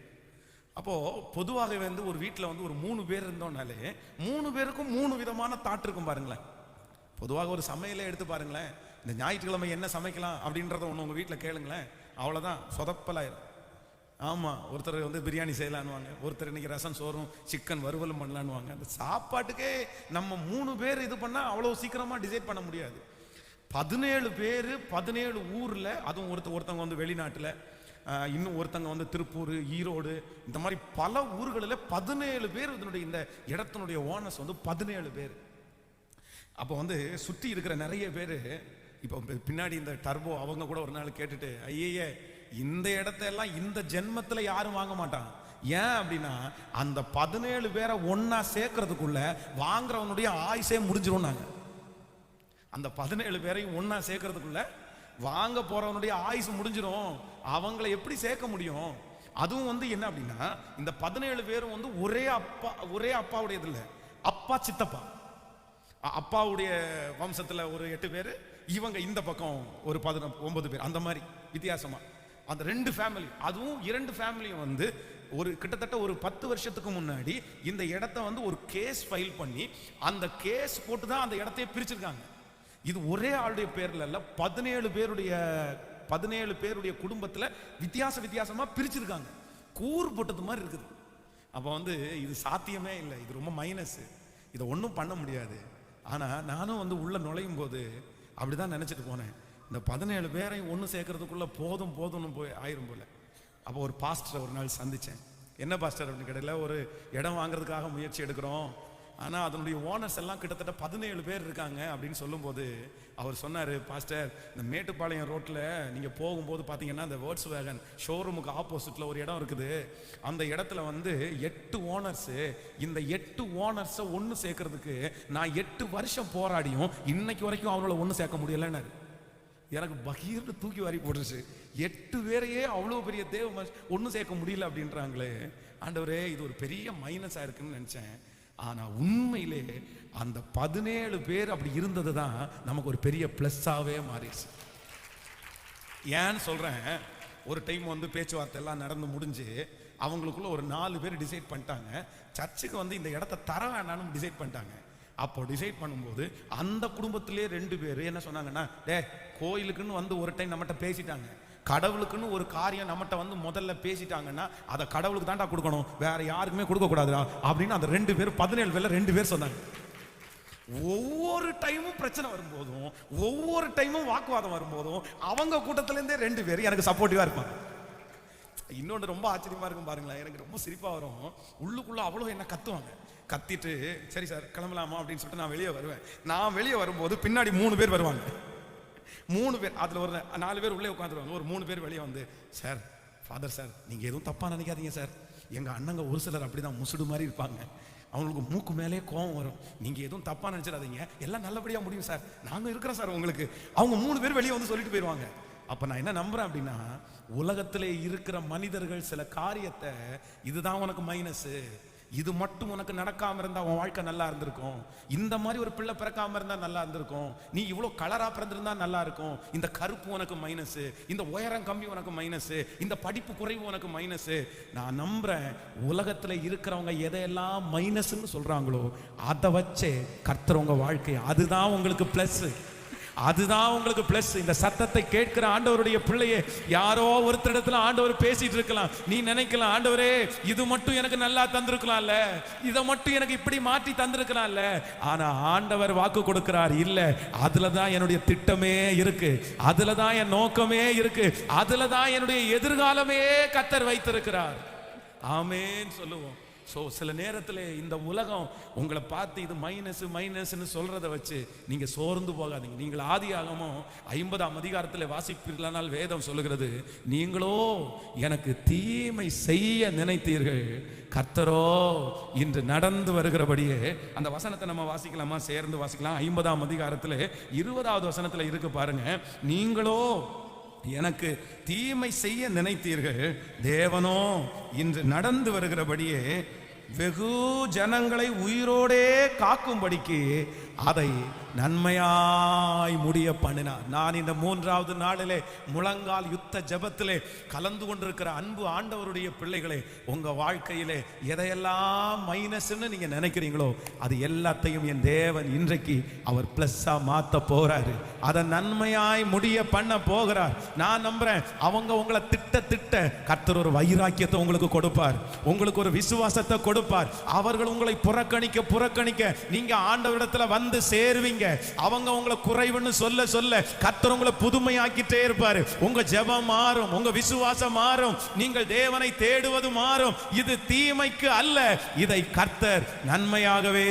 அப்போது பொதுவாகவே வந்து ஒரு வீட்டில் வந்து ஒரு 3 பேர் இருந்தோம்னாலே 3 பேருக்கும் 3 விதமான தாட் இருக்கும் பாருங்களேன். பொதுவாக ஒரு சமையலை எடுத்து பாருங்களேன், இந்த ஞாயிற்றுக்கிழமை என்ன சமைக்கலாம் அப்படின்றத ஒன்று உங்கள் வீட்டில் கேளுங்களேன், அவ்வளோதான் சொதப்பலாயிரும். ஆமாம், ஒருத்தர் வந்து பிரியாணி செய்யலான்னுவாங்க, ஒருத்தர் இன்னைக்கு ரசம் சோறும் சிக்கன் வறுவலும் பண்ணலான்னுவாங்க. அந்த சாப்பாட்டுக்கே நம்ம 3 பேர் இது பண்ணால் அவ்வளோ சீக்கிரமாக டிசைட் பண்ண முடியாது. 17 பேர் 17 ஊரில், அதுவும் ஒருத்தவங்க வந்து வெளிநாட்டில், இன்னும் ஒருத்தங்க வந்து திருப்பூர், ஈரோடு, இந்த மாதிரி பல ஊர்களில் 17 பேர் இதனுடைய இந்த இடத்தினுடைய ஓனர்ஸ் வந்து 17 பேர். அப்போ வந்து சுற்றி இருக்கிற நிறைய பேர் இப்போ பின்னாடி இந்த டர்போ அவங்க கூட ஒரு நாள் கேட்டுட்டு, ஐயே இந்த இடத்தெல்லாம் இந்த ஜென்மத்தில் யாரும் வாங்க மாட்டான். ஏன் அப்படின்னா அந்த 17 பேரை ஒன்னா சேர்க்கறதுக்குள்ள வாங்குறவனுடைய ஆயுசே முடிஞ்சிரும். அந்த 17 பேரையும் ஒன்னா சேர்க்கறதுக்குள்ள வாங்க போறவனுடைய ஆயுசு முடிஞ்சிரும். அவங்களை எப்படி சேர்க்க முடியும்? அதுவும் வந்து என்ன அப்படின்னா இந்த 17 பேரும் வந்து ஒரே அப்பாவுடையது இல்லை, அப்பா சித்தப்பா, அப்பாவுடைய வம்சத்துல ஒரு 8 பேர், இவங்க இந்த பக்கம் ஒரு 19 பேர், அந்த மாதிரி வித்தியாசமா அந்த 2 ஃபேமிலி. அதுவும் 2 ஃபேமிலியும் வந்து ஒரு கிட்டத்தட்ட ஒரு 10 வருஷத்துக்கு முன்னாடி இந்த இடத்த வந்து ஒரு கேஸ் ஃபைல் பண்ணி அந்த கேஸ் போட்டு தான் அந்த இடத்தையே பிரிச்சிருக்காங்க. இது ஒரே ஆளுடைய பேர்ல இல்ல, 17 பேருடைய குடும்பத்துல வித்தியாசமா பிரிச்சிருக்காங்க. கூறு போட்டது மாதிரி இருக்குது. அப்ப வந்து இது சாத்தியமே இல்லை, இது ரொம்ப மைனஸ், இதை ஒன்றும் பண்ண முடியாது. ஆனா நானும் வந்து உள்ள நுழையும் போது அப்படிதான் நினைச்சிட்டு போனேன், இந்த 17 பேரையும் ஒன்று சேர்க்கறதுக்குள்ள போதும்னு போய் ஆயிரும் போல. அப்போ ஒரு பாஸ்டரை ஒரு நாள் சந்திச்சேன். என்ன பாஸ்டர் அப்படின்னு கேட்டல, ஒரு இடம் வாங்குறதுக்காக முயற்சி எடுக்கிறோம், ஆனால் அதனுடைய ஓனர்ஸ் எல்லாம் கிட்டத்தட்ட 17 பேர் இருக்காங்க அப்படின்னு சொல்லும்போது அவர் சொன்னார், பாஸ்டர், இந்த மேட்டுப்பாளையம் ரோட்டில் நீங்கள் போகும்போது பார்த்தீங்கன்னா இந்த வேர்ட்ஸ் வேகன் ஷோரூமுக்கு ஆப்போசிட்டில் ஒரு இடம் இருக்குது. அந்த இடத்துல வந்து 8 ஓனர்ஸு. இந்த 8 ஓனர்ஸை ஒன்று சேர்க்கறதுக்கு நான் 8 வருஷம் போராடியும் இன்னைக்கு வரைக்கும் அவங்கள ஒன்று சேர்க்க முடியலைன்னு எனக்கு பகீர்னு தூக்கி வாரி போட்டுருச்சு. 8 பேரையே அவ்வளோ பெரிய தேவ ஒன்றும் சேர்க்க முடியல அப்படின்றாங்களே. ஆண்டவரே, இது ஒரு பெரிய மைனஸாக இருக்குன்னு நினச்சேன். ஆனால் உண்மையிலே அந்த 17 பேர் அப்படி இருந்தது தான் நமக்கு ஒரு பெரிய ப்ளஸ்ஸாகவே மாறிடுச்சு. ஏன்னு சொல்கிறேன், ஒரு டைம் வந்து பேச்சுவார்த்தை எல்லாம் நடந்து முடிஞ்சு அவங்களுக்குள்ள ஒரு 4 பேர் டிசைட் பண்ணிட்டாங்க, சர்ச்சுக்கு வந்து இந்த இடத்த தர வேணான்னு டிசைட் பண்ணிட்டாங்க. அப்போ டிசைட் பண்ணும்போது அந்த குடும்பத்திலே 2 பேர் என்ன சொன்னாங்கன்னா, கோயிலுக்குன்னு வந்து ஒரு டைம் நம்மகிட்ட பேசிட்டாங்க, கடவுளுக்குன்னு ஒரு காரியம் நம்மகிட்ட வந்து முதல்ல பேசிட்டாங்கன்னா அதை கடவுளுக்கு தாண்டா கொடுக்கணும், வேற யாருக்குமே கொடுக்க கூடாதுடா அப்படின்னு அந்த 2 பேர் 17 பேர்ல 2 பேர் சொன்னாங்க. ஒவ்வொரு டைமும் பிரச்சனை வரும்போதும், ஒவ்வொரு டைமும் வாக்குவாதம் வரும்போதும் அவங்க கூட்டத்திலேருந்தே 2 பேர் எனக்கு சப்போர்ட்டிவா இருப்பாங்க. இன்னொன்று ரொம்ப ஆச்சரியமா இருக்கும் பாருங்களேன், எனக்கு ரொம்ப சிரிப்பா வரும். உள்ளுக்குள்ள அவ்வளோ என்ன கத்துவாங்க. கத்திட்டு சரி சார் கிளம்பலாமா அப்படின்னு சொல்லிட்டு நான் வெளியே வருவேன். நான் வெளியே வரும்போது பின்னாடி 3 பேர் வருவாங்க. 3 பேர், அதில் ஒரு 4 பேர் உள்ளே உட்காந்துருவாங்க. ஒரு 3 பேர் வெளியே வந்து, சார், ஃபாதர் சார், நீங்கள் எதுவும் தப்பாக நினைக்காதீங்க சார், எங்கள் அண்ணங்க ஒரு சிலர் அப்படி தான் முசுடு மாதிரி இருப்பாங்க, அவங்களுக்கு மூக்கு மேலே கோவம் வரும், நீங்கள் எதுவும் தப்பாக நினச்சிடாதீங்க, எல்லாம் நல்லபடியாக முடியும் சார், நாங்கள் இருக்கிறோம் சார் உங்களுக்கு. அவங்க 3 பேர் வெளியே வந்து சொல்லிட்டு போயிடுவாங்க. அப்போ நான் என்ன நம்புறேன் அப்படின்னா, உலகத்திலே இருக்கிற மனிதர்கள் சில காரியத்தை, இதுதான் உனக்கு மைனஸு, இது மட்டும் உனக்கு நடக்காம இருந்தா உன் வாழ்க்கை நல்லா இருந்திருக்கும், இந்த மாதிரி ஒரு பிள்ளை பிறக்காம இருந்தா நல்லா இருந்திருக்கும், நீ இவ்வளோ கலரா பிறந்திருந்தா நல்லா இருக்கும், இந்த கருப்பு உனக்கு மைனஸ், இந்த உயரம் கம்மி உனக்கு மைனஸ், இந்த படிப்பு குறைவு உனக்கு மைனஸ். நான் நம்புறேன், உலகத்துல இருக்கிறவங்க எதையெல்லாம் மைனஸ்ன்னு சொல்றாங்களோ அதை வச்சே கர்த்தர் உங்க வாழ்க்கை, அதுதான் உங்களுக்கு பிளஸ், அதுதான் உங்களுக்கு பிளஸ். இந்த சத்தத்தை கேட்கிற ஆண்டவருடைய பிள்ளையே, யாரோ ஒருத்தரிடத்துல ஆண்டவர் பேசிட்டு இருக்கலாம், நீ நினைக்கலாம், ஆண்டவரே இது மட்டும் எனக்கு நல்லா தந்திருக்கலாம்ல, இதை மட்டும் எனக்கு இப்படி மாற்றி தந்திருக்கலாம்ல. ஆனா ஆண்டவர் வாக்கு கொடுக்கிறார், இல்ல, அதுலதான் என்னுடைய திட்டமே இருக்கு, அதுலதான் என் நோக்கமே இருக்கு, அதுலதான் என்னுடைய எதிர்காலமே கர்த்தர் வைத்திருக்கிறார். ஆமென் சொல்லுவோம். ஸோ சில நேரத்தில் இந்த உலகம் உங்களை பார்த்து இது மைனஸ் மைனஸ்ன்னு சொல்கிறத வச்சு நீங்கள் சோர்ந்து போகாதீங்க. நீங்கள் ஆதியாகமம் 50ஆம் அதிகாரத்தில் வாசிப்பீர்களானால் வேதம் சொல்லுகிறது, நீங்களோ எனக்கு தீமை செய்ய நினைத்தீர்கள், கர்த்தரோ இன்று நடந்து வருகிறபடியே. அந்த வசனத்தை நம்ம வாசிக்கலாமா? சேர்ந்து வாசிக்கலாம். 50ஆம் அதிகாரத்தில் 20வது வசனத்தில் இருக்கு பாருங்க, நீங்களோ எனக்கு தீமை செய்ய நினைத்தீர்கள், தேவனோ இன்று நடந்து வருகிறபடியே வெகு ஜனங்களை உயிரோடே காக்கும்படிக்கு அதை நன்மையாய் முடிய பண்ணினார். நான் இந்த 3வது நாளிலே முழங்கால் யுத்த ஜெபத்திலே கலந்து கொண்டிருக்கிற அன்பு ஆண்டவருடைய பிள்ளைகளே, உங்க வாழ்க்கையிலே எதையெல்லாம் மைனஸ்ன்னு நீங்க நினைக்கிறீங்களோ அது எல்லாத்தையும் என் தேவன் இன்றைக்கு அவர் பிளஸ்ஸா மாத்த போறாரு, அதை நன்மையாய் முடிய பண்ண போகிறார். நான் நம்புறேன், அவங்க உங்களை திட்ட திட்ட கர்த்தர் ஒரு வைராக்கியத்தை உங்களுக்கு கொடுப்பார், உங்களுக்கு ஒரு விசுவாசத்தை கொடுப்பார். அவர்கள் உங்களை புறக்கணிக்க புறக்கணிக்க நீங்க ஆண்டவரிடத்துல வந்து சேருவீங்க. அவங்க உங்களை குறைவுன்னு சொல்ல சொல்ல கர்த்தர் உங்களை புதுமையாக்கிட்டே இருப்பாரு. உங்க ஜெபம் மாறும், உங்க விசுவாசம் மாறும், நீங்கள் தேவனை தேடுவது மாறும். இது தீமைக்கு அல்ல, இதை கர்த்தர் நன்மையாகவே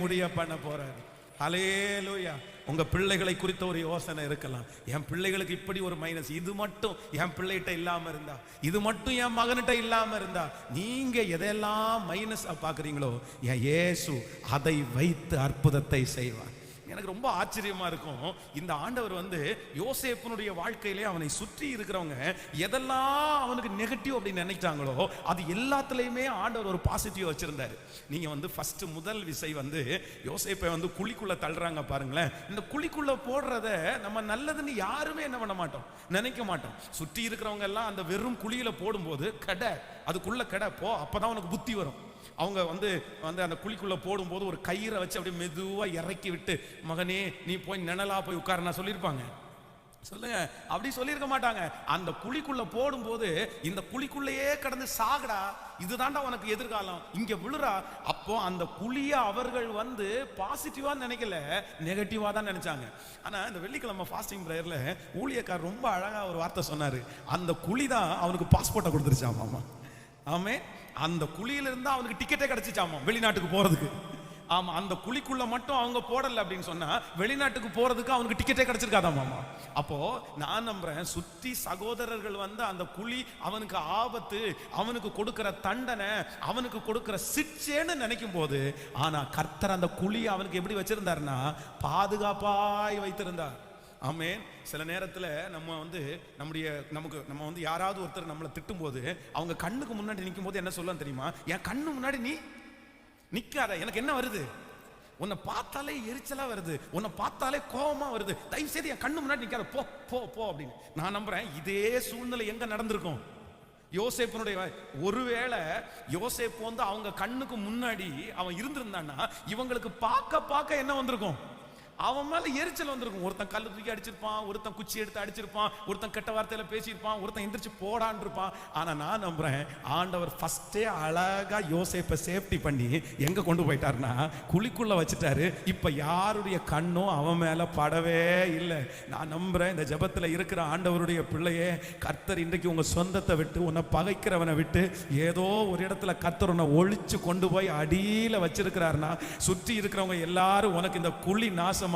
முடிய பண்ண போறார். ஹல்லேலூயா. உங்க பிள்ளைகளை குறித்த ஒரு யோசனை இருக்கலாம், என் பிள்ளைகளுக்கு இப்படி ஒரு மைனஸ், இது மட்டும் என் பிள்ளைகிட்ட இல்லாம இருந்தா, இது மட்டும் என் மகன்கிட்ட இல்லாம இருந்தா. நீங்க எதெல்லாம் மைனஸ் பாக்குறீங்களோ என் இயேசு அதை வைத்து அற்புதத்தை செய்வார். எனக்கு ரொம்ப ஆச்சரியமா இருக்கும், இந்த ஆண்டவர் வந்து யோசேப்பினுடைய வாழ்க்கையிலே அவனை சுற்றி இருக்கிறவங்க எதெல்லாம் அவனுக்கு நெகட்டிவ் அப்படின்னு நினைச்சாங்களோ அது எல்லாத்துலயுமே ஆண்டவர் ஒரு பாசிட்டிவ் வச்சிருந்தாரு. நீங்க வந்து ஃபர்ஸ்ட் முதல் விசை வந்து யோசேப்பை வந்து குழிக்குள்ள தள்ளுறாங்க பாருங்களேன். இந்த குழிக்குள்ள போடுறத நம்ம நல்லதுன்னு யாருமே என்ன பண்ண மாட்டோம், நினைக்க மாட்டோம். சுற்றி இருக்கிறவங்க எல்லாம் அந்த வெறும் குழியில போடும்போது கடை, அதுக்குள்ள கடை போ, அப்பதான் உனக்கு புத்தி வரும். அவங்க வந்து அந்த குழிக்குள்ள போடும்போது ஒரு கயிறை வச்சு அப்படியே மெதுவா இறக்கி விட்டு, மகனே நீ போய் நிழலா போய் உட்காருனா சொல்லியிருப்பாங்க? சொல்லுங்க, அப்படி சொல்லியிருக்க மாட்டாங்க. அந்த குழிக்குள்ள போடும்போது இந்த குழிக்குள்ளேயே கடந்து சாகடா, இதுதான்டா உனக்கு எதிர்காலம், இங்க விழுறா. அப்போ அந்த குழிய அவர்கள் வந்து பாசிட்டிவா நினைக்கல, நெகட்டிவா தான் நினைச்சாங்க. ஆனா இந்த வெள்ளிக்கிழமை ஃபாஸ்டிங் பிரேயர்ல ஊழியக்கார் ரொம்ப அழகா ஒரு வார்த்தை சொன்னாரு, அந்த குழி தான் அவனுக்கு பாஸ்போர்ட்டை கொடுத்துருச்சாமா. ஆமே, அந்த குழியில இருந்தா அவனுக்கு டிக்கெட்டே கிடைச்சிச்சாமா வெளிநாட்டுக்கு போறதுக்கு. ஆமா, அந்த குழிக்குள்ள மட்டும் அவங்க போடல அப்படின்னு சொன்னா வெளிநாட்டுக்கு போறதுக்கு அவனுக்கு டிக்கெட்டே கிடைச்சிருக்காதாமா. அப்போ நான் நம்புறேன், சுத்தி சகோதரர்கள் வந்து அந்த குழி அவனுக்கு ஆபத்து, அவனுக்கு கொடுக்கிற தண்டனை, அவனுக்கு கொடுக்கிற சிட்சேன்னு நினைக்கும் போது, ஆனா கர்த்தர் அந்த குழி அவனுக்கு எப்படி வச்சிருந்தாருன்னா பாதுகாப்பாய் வைத்திருந்தார். ஆமென். சில நேரத்தில் நம்ம வந்து நம்ம வந்து யாராவது ஒருத்தர் நம்மளை திட்டும் போது அவங்க கண்ணுக்கு முன்னாடி நிற்கும் போது என்ன சொல்லலாம் தெரியுமா? என் கண்ணு முன்னாடி நீ நிக்காத, எனக்கு என்ன வருது, உன்னை பார்த்தாலே எரிச்சலா வருது, உன்னை பார்த்தாலே கோபமா வருது, தயவு செய்து என் கண்ணு முன்னாடி நிக்காத, போ போ போ அப்படின்னு. நான் நம்புறேன் இதே சூழ்நிலை எங்க நடந்திருக்கும்? யோசேப்பினுடைய. ஒருவேளை யோசேப்பு வந்து அவங்க கண்ணுக்கு முன்னாடி அவன் இருந்திருந்தான்னா இவங்களுக்கு பார்க்க என்ன வந்திருக்கும்? அவன் மேல எரிச்சல் வந்திருக்கும். ஒருத்தன் கல்லு தூக்கி அடிச்சிருப்பான், ஒருத்தன் குச்சி எடுத்து அடிச்சிருப்பான், ஒருத்தன் கெட்ட வார்த்தையில பேசியிருப்பான், ஒருத்தன் எந்திரிச்சு போடான் இருப்பான். ஆனா நான் நம்புறேன் ஆண்டவர் ஃபர்ஸ்டே அழகா யோசேப்பை சேஃப்டி பண்ணி எங்க கொண்டு போயிட்டாருன்னா குழிக்குள்ள வச்சுட்டாரு. இப்ப யாருடைய கண்ணும் அவன் மேல படவே இல்லை. நான் நம்புறேன் இந்த ஜெபத்துல இருக்கிற ஆண்டவருடைய பிள்ளையே, கர்த்தர் இன்றைக்கு உங்க சொந்தத்தை விட்டு, உன்னை பகைக்கிறவனை விட்டு ஏதோ ஒரு இடத்துல கர்த்தர் உன்னை ஒழிச்சு கொண்டு போய் அடியில வச்சிருக்கிறாருன்னா சுற்றி இருக்கிறவங்க எல்லாரும் உனக்கு இந்த குழி நாசம்,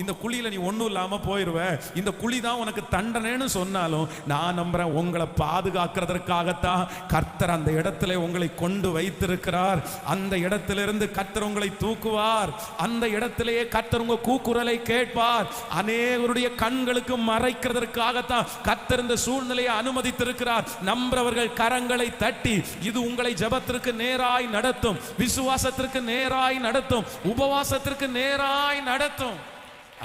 இந்த குழியில நீ ஒண்ணும் இல்லாம போயிருவ, இந்த குழி தான் உனக்கு தண்டனைன்னு சொன்னாலும் நான் நம்புறேன் உங்களை பாதுகாக்கிறதற்காகத்தான் கர்த்தர் அந்த இடத்துல உங்களை கொண்டு வைத்திருக்கிறார். அந்த இடத்திலிருந்து கர்த்தர் உங்களை தூக்குவார். அந்த இடத்திலேயே கர்த்தர் உங்க கூக்குரலை கேட்பார். அநேகருடைய கண்களுக்கு மறைக்கிறதற்காகத்தான் கர்த்தர் இந்த சூழ்நிலையை அனுமதித்திருக்கிறார். நம்புறவர்கள் கரங்களை தட்டி, இது உங்களை ஜெபத்திற்கு நேராய் நடத்தும், விசுவாசத்திற்கு நேராய் நடத்தும், உபவாசத்திற்கு நேராய் நடத்தும்.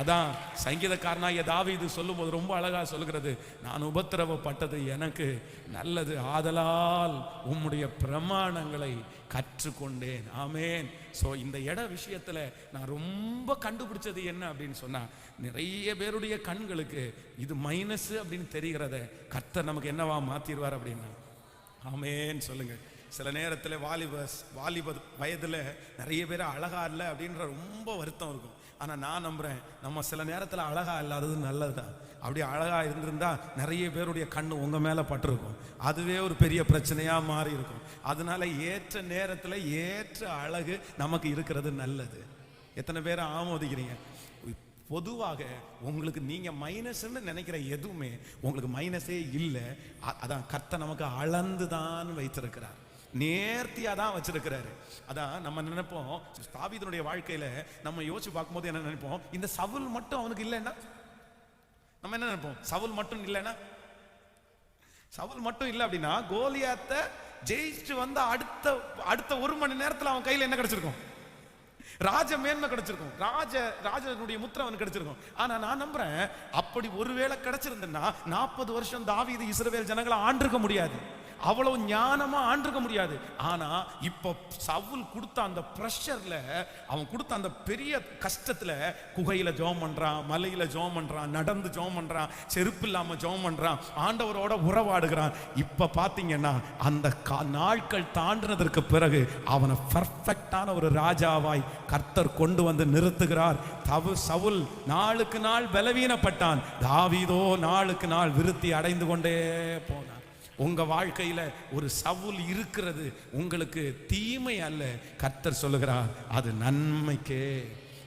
அதான் சங்கீதக்காரனாகிய தாவீது சொல்லும் போது ரொம்ப அழகா சொல்கிறது, நான் உபத்திரவப்பட்டது எனக்கு நல்லது, ஆதலால் உம்முடைய பிரமாணங்களை கற்றுக்கொண்டேன். ஆமேன். ஸோ இந்த விஷயத்துல நான் ரொம்ப கண்டுபிடிச்சது என்ன அப்படின்னு சொன்னா, நிறைய பேருடைய கண்களுக்கு இது மைனஸ் அப்படின்னு தெரிகிறத கர்த்தர் நமக்கு என்னவா மாத்திடுவார் அப்படின்னா. ஆமேன் சொல்லுங்க. சில நேரத்தில் வாலிப வயதில் நிறைய பேர் அழகா இல்லை அப்படின்ற ரொம்ப வருத்தம் இருக்கும். ஆனால் நான் நம்புறேன் நம்ம சில நேரத்தில் அழகா இல்லாதது நல்லது தான். அப்படி அழகா இருந்திருந்தா நிறைய பேருடைய கண்ணு உங்க மேலே பட்டிருக்கும், அதுவே ஒரு பெரிய பிரச்சனையாக மாறி இருக்கும். அதனால ஏற்ற நேரத்தில் ஏற்ற அழகு நமக்கு இருக்கிறது நல்லது. எத்தனை பேரை ஆமோதிக்கிறீங்க? பொதுவாக உங்களுக்கு நீங்க மைனஸ்ன்னு நினைக்கிற எதுவுமே உங்களுக்கு மைனஸே இல்லை. அதான் கர்த்தர் நமக்கு அளந்துதான் வைத்திருக்கிறார், நேர்த்தியா தான் வச்சிருக்கிறாரு. அதான் நம்ம நினைப்போம், தாவீதுடைய வாழ்க்கையில நம்ம யோசிச்சு பார்க்கும்போது என்ன நினைப்போம், இந்த சவுல் மட்டும் அவனுக்கு இல்லைன்னா நம்ம என்ன நினைப்போம், சவுல் மட்டும் இல்லைன்னா, சவுல் மட்டும் இல்லை அப்படின்னா கோலியாத்தை ஜெயிச்சுட்டு வந்த அடுத்த ஒரு மணி நேரத்தில் அவன் கையில் என்ன கிடைச்சிருக்கும்? ராஜ மேன்மை கிடைச்சிருக்கும், ராஜனுடைய முத்திரை அவனுக்கு கிடைச்சிருக்கும். ஆனா நான் நம்புறேன் அப்படி ஒருவேளை கிடைச்சிருந்தா 40 வருஷம் தாவீது இஸ்ரவேல் ஜனங்களை ஆண்டிருக்க முடியாது, அவ்வளவு ஞானமா ஆண்டிருக்க முடியாது. ஆனா இப்ப சவுல் கொடுத்த அந்த பிரஷர்ல, அவன் கொடுத்த அந்த பெரிய கஷ்டத்துல குகையில ஜெபம் பண்றான், மலையில ஜெபம் பண்றான், நடந்து ஜெபம் பண்றான், செருப்பு இல்லாம ஜெபம் பண்றான், ஆண்டவரோட உறவாடுகிறான். இப்ப பாத்தீங்கன்னா அந்த நாட்கள் தாண்டினதற்கு பிறகு அவனை பர்ஃபெக்டான ஒரு ராஜாவாய் கர்த்தர் கொண்டு வந்து நிறுத்துகிறார். சவுல் நாளுக்கு நாள் பலவீனப்பட்டான், தாவீதோ நாளுக்கு நாள் விருத்தி அடைந்து கொண்டே போனான். உங்க வாழ்க்கையில ஒரு சவுல் இருக்கிறது உங்களுக்கு தீமை அல்ல, கர்த்தர் சொல்லுகிறார் அது நன்மைக்கே.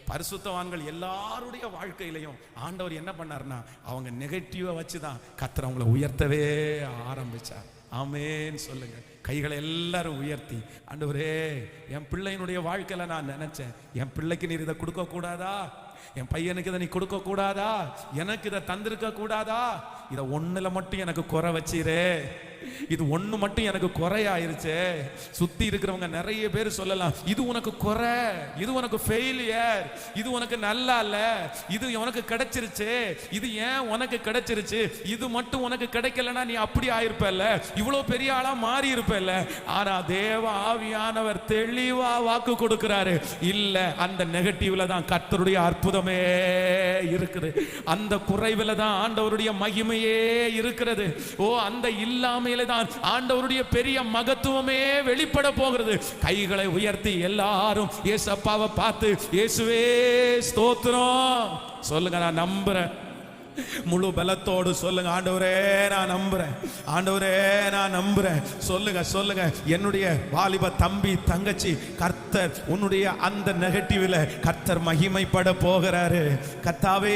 பரிசுத்தவான்கள் எல்லாருடைய வாழ்க்கையிலையும் ஆண்டவர் என்ன பண்ணார்னா அவங்க நெகட்டிவா வச்சுதான் கர்த்தர் அவங்களை உயர்த்தவே ஆரம்பிச்சார். ஆமேன் சொல்லுங்க. கைகளை எல்லாரும் உயர்த்தி, ஆண்டவரே என் பிள்ளையினுடைய வாழ்க்கையில நான் நினைச்சேன், என் பிள்ளைக்கு நீர் இதை கொடுக்க கூடாதா, என் பையனுக்கு இதை நீ கொடுக்க கூடாதா, எனக்கு இதை தந்திருக்க கூடாதா, இதை ஒண்ணுல மட்டும் எனக்கு குறை வச்சிரே, இது ஒண்ணு மட்டும் எனக்கு குறையாயிருச்சே. சுத்தி இருக்கிறவங்க நிறைய பேர் சொல்லலாம், இது உனக்கு குறை, இது உனக்கு ஃபெயிலியர், இது உனக்கு நல்லா இல்ல, இது உனக்கு கிடைச்சிருச்சு, இது ஏன் உனக்கு கிடைச்சிருச்சு, இது மட்டும் உனக்கு கிடைக்கலன்னா நீ அப்படி ஆயிருப்பல்ல, இவ்வளவு பெரிய ஆளா மாறி இருப்பல்ல. ஆனா தேவ ஆவியானவர் தெளிவா வாக்கு கொடுக்கிறாரு, இல்ல அந்த நெகட்டிவ்ல தான் கர்த்தருடைய அற்புதமே இருக்குது, அந்த குறைவுல தான் ஆண்டவருடைய மகிமையே இருக்கிறது. ஓ அந்த இல்லாமையில தான் ஆண்டவருடைய பெரிய மகத்துவமே வெளிப்பட போகிறது. கைகளை உயர்த்தி எல்லாரும் இயேசுவை பார்த்து இயேசுவே ஸ்தோத்திரம் சொல்லுங்க. நான் நம்புறேன், முழு பலத்தோடு சொல்லுங்க, ஆண்டவரே நான் நம்புறேன், ஆண்டவரே நான் நம்புறேன். சொல்லுங்க சொல்லுங்க. என்னுடைய வாலிப தம்பி தங்கச்சி, கர்த்தர் கர்த்தர் உன்னுடைய அந்த நெகட்டிவ்ல கர்த்தர் மகிமைப்பட போகிறாரு. கர்த்தாவே,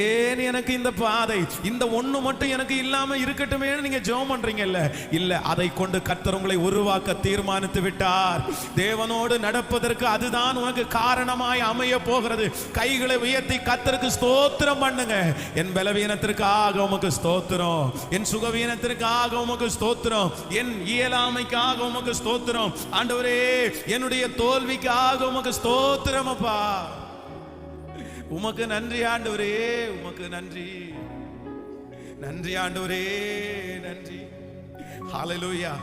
ஏன் எனக்கு இந்த பாதை, இந்த ஒண்ணு மட்டும் எனக்கு இல்லாம இருக்கட்டுமே நீங்க ஜெபம் பண்றீங்கல்ல, இல்ல, அதை கொண்டு கர்த்தர் உங்களை உருவாக்க தீர்மானித்து விட்டார். தேவனோடு நடப்பதற்கு அதுதான் உனக்கு காரணமாய் அமைய போகிறது. கைகளை உயர்த்தி கர்த்தருக்கு ஸ்தோத்திரம் பண்ணுங்க. என் பலவீனத்திற்காக உமக்கு ஸ்தோத்திரம், என் சுகவீனத்திற்காக உமக்கு ஸ்தோத்திரம், என் இயலாமைக்காக உமக்கு ஸ்தோத்திரம் ஆண்டவரே, என்னுடைய தோல்விக்காக உமக்கு ஸ்தோத்திரம் அப்பா. உமக்கு நன்றி ஆண்டவரே, உமக்கு நன்றி, நன்றி ஆண்டவரே, நன்றி. ஹல்லேலூயா.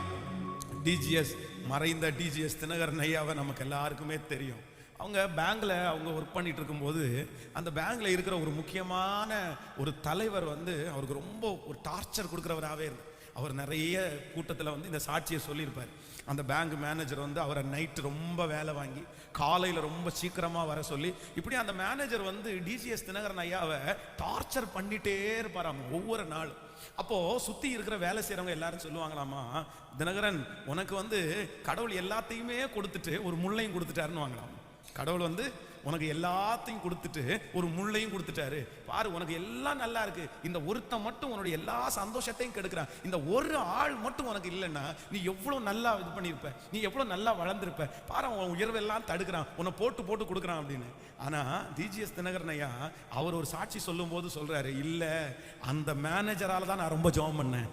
டிஜிஎஸ், மறைந்த டிஜிஎஸ் தினகரன் ஐயாவை நமக்கு எல்லாருக்குமே தெரியும். அவங்க பேங்க்ல அவங்க ஒர்க் பண்ணிட்டு இருக்கும்போது அந்த பேங்க்ல இருக்கிற ஒரு முக்கியமான ஒரு தலைவர் அவருக்கு ரொம்ப ஒரு டார்ச்சர் கொடுக்குறவராகவே இருக்கு. அவர் நிறைய கூட்டத்தில் இந்த சாட்சியை சொல்லியிருப்பார். அந்த பேங்க் மேனேஜர் அவரை நைட்டு ரொம்ப வேலை வாங்கி காலையில் ரொம்ப சீக்கிரமாக வர சொல்லி, இப்படி அந்த மேனேஜர் டிஜிஎஸ் தினகரன் ஐயாவை டார்ச்சர் பண்ணிட்டே இருப்பாராம் ஒவ்வொரு நாள். அப்போ சுத்தி இருக்கிற வேலை செய்யறவங்க எல்லாரும் சொல்லுவாங்களாமா, தினகரன் உனக்கு கடவுள் எல்லாத்தையுமே கொடுத்துட்டு ஒரு முள்ளையும் கொடுத்துட்டாருன்னு வாங்கலாம். கடவுள் உனக்கு எல்லாத்தையும் கொடுத்துட்டு ஒரு முள்ளையும் கொடுத்துட்டாரு பாரு, உனக்கு எல்லாம் நல்லா இருக்கு, இந்த ஒருத்தன் மட்டும் உன்னுடைய எல்லா சந்தோஷத்தையும் கெடுக்கிறான், இந்த ஒரு ஆள் மட்டும் உனக்கு இல்லைன்னா நீ எவ்வளவு நல்லா இது பண்ணிருப்ப, நீ எவ்வளவு நல்லா வளர்ந்துருப்ப பாரு, உன் உயர்வெல்லாம் தடுக்கிறான், உன்னை போட்டு போட்டு கொடுக்குறான் அப்படின்னு. ஆனா டிஜிஎஸ் தினகரன் ஐயா அவர் ஒரு சாட்சி சொல்லும் போது சொல்றாரு, இல்ல, அந்த மேனேஜரால தான் நான் ரொம்ப ஜெபம் பண்ணேன்,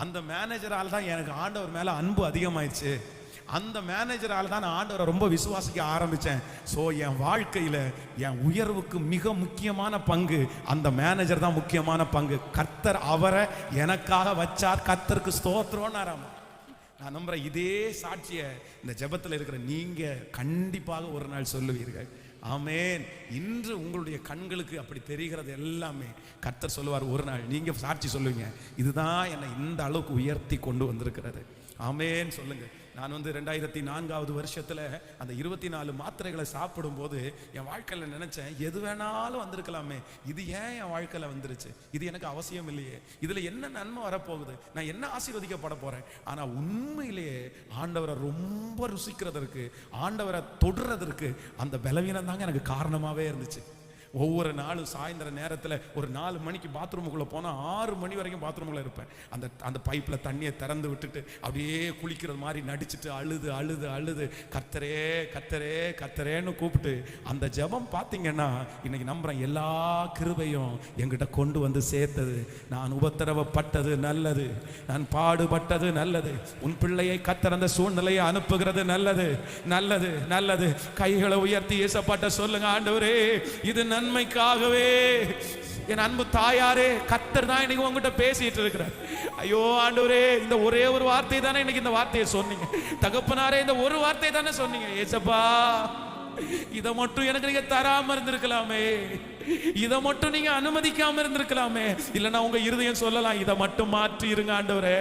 அந்த மேனேஜரால தான் எனக்கு ஆண்டவர் மேல அன்பு அதிகமாயிடுச்சு, அந்த மேனேஜரால தான் நான் ஆண்டவரை ரொம்ப விசுவாசிக்க ஆரம்பிச்சேன். சோ என் வாழ்க்கையில என் உயர்வுக்கு மிக முக்கியமான பங்கு அந்த மேனேஜர் தான் முக்கியமான பங்கு. கர்த்தர் அவரை எனக்காக வச்சார், கர்த்தருக்கு ஸ்தோத்திரம்னாராமா. நான் நம்புறேன் இதே சாட்சியை இந்த ஜெபத்தில் இருக்கிற நீங்க கண்டிப்பாக ஒரு நாள் சொல்லுவீர்கள். ஆமென். இன்று உங்களுடைய கண்களுக்கு அப்படி தெரிகிறது எல்லாமே கர்த்தர் சொல்லுவார், ஒரு நாள் நீங்க சாட்சி சொல்லுவீங்க, இதுதான் என்னை இந்த அளவுக்கு உயர்த்தி கொண்டு வந்திருக்கிறது. ஆமென் சொல்லுங்க. நான் 2004 வருஷத்துல அந்த 24 மாத்திரைகளை சாப்பிடும் போது என் வாழ்க்கையில நினைச்சேன், எது வேணாலும் வந்திருக்கலாமே, இது ஏன் என் வாழ்க்கையில வந்துருச்சு, இது எனக்கு அவசியம் இல்லையே, இதுல என்ன நன்மை வரப்போகுது, நான் என்ன ஆசீர்வதிக்கப்பட போறேன். ஆனா உண்மையிலேயே ஆண்டவரை ரொம்ப ருசிக்கிறதற்கு, ஆண்டவரை தொடுறதற்கு அந்த பலவீனம் தாங்க எனக்கு காரணமாவே இருந்துச்சு. ஒவ்வொரு நாளும் சாயந்தர நேரத்தில் ஒரு 4 மணிக்கு பாத்ரூமுக்குள்ளே போனால் 6 மணி வரைக்கும் பாத்ரூமுக்குள்ளே இருப்பேன். அந்த பைப்பில் தண்ணியை திறந்து விட்டுட்டு அப்படியே குளிக்கிறது மாதிரி நடிச்சுட்டு அழுது அழுது அழுது கர்த்தரே கர்த்தரே கர்த்தரேன்னு கூப்பிட்டு அந்த ஜெபம் பார்த்தீங்கன்னா இன்னைக்கு நம்புறேன் எல்லா கிருபையும் என்கிட்ட கொண்டு வந்து சேர்த்தது. நான் உபத்திரவப்பட்டது நல்லது, நான் பாடுபட்டது நல்லது, உன் பிள்ளையை கர்த்தர் அந்த சூழ்நிலையை அனுப்புகிறது நல்லது நல்லது நல்லது. கைகளை உயர்த்தி ஏசப்பட்ட சொல்லுங்க, ஆண்டவரே இது நன்மைக்காகவே. என் அன்பு தாயாரே, கர்த்தர் தான் இன்னைக்கு உங்ககிட்ட பேசிட்டு இருக்கிறார். ஐயோ ஆண்டவரே, இந்த ஒரே ஒரு வார்த்தை தானே இன்னைக்கு இந்த வார்த்தையை சொன்னீங்க. தகப்பனாரே, இந்த ஒரு வார்த்தை தானே சொன்னீங்க. ஏசப்பா, இதை மட்டும் எனக்கு நீங்க தராம இருந்திருக்கலாமே, இதை மட்டும் நீங்க அனுமதிக்காம இருந்திருக்கலாமே. இல்லைன்னா உங்க இருதயம் சொல்லலாம், இதை மட்டும் மாற்றி இருங்க ஆண்டவரே,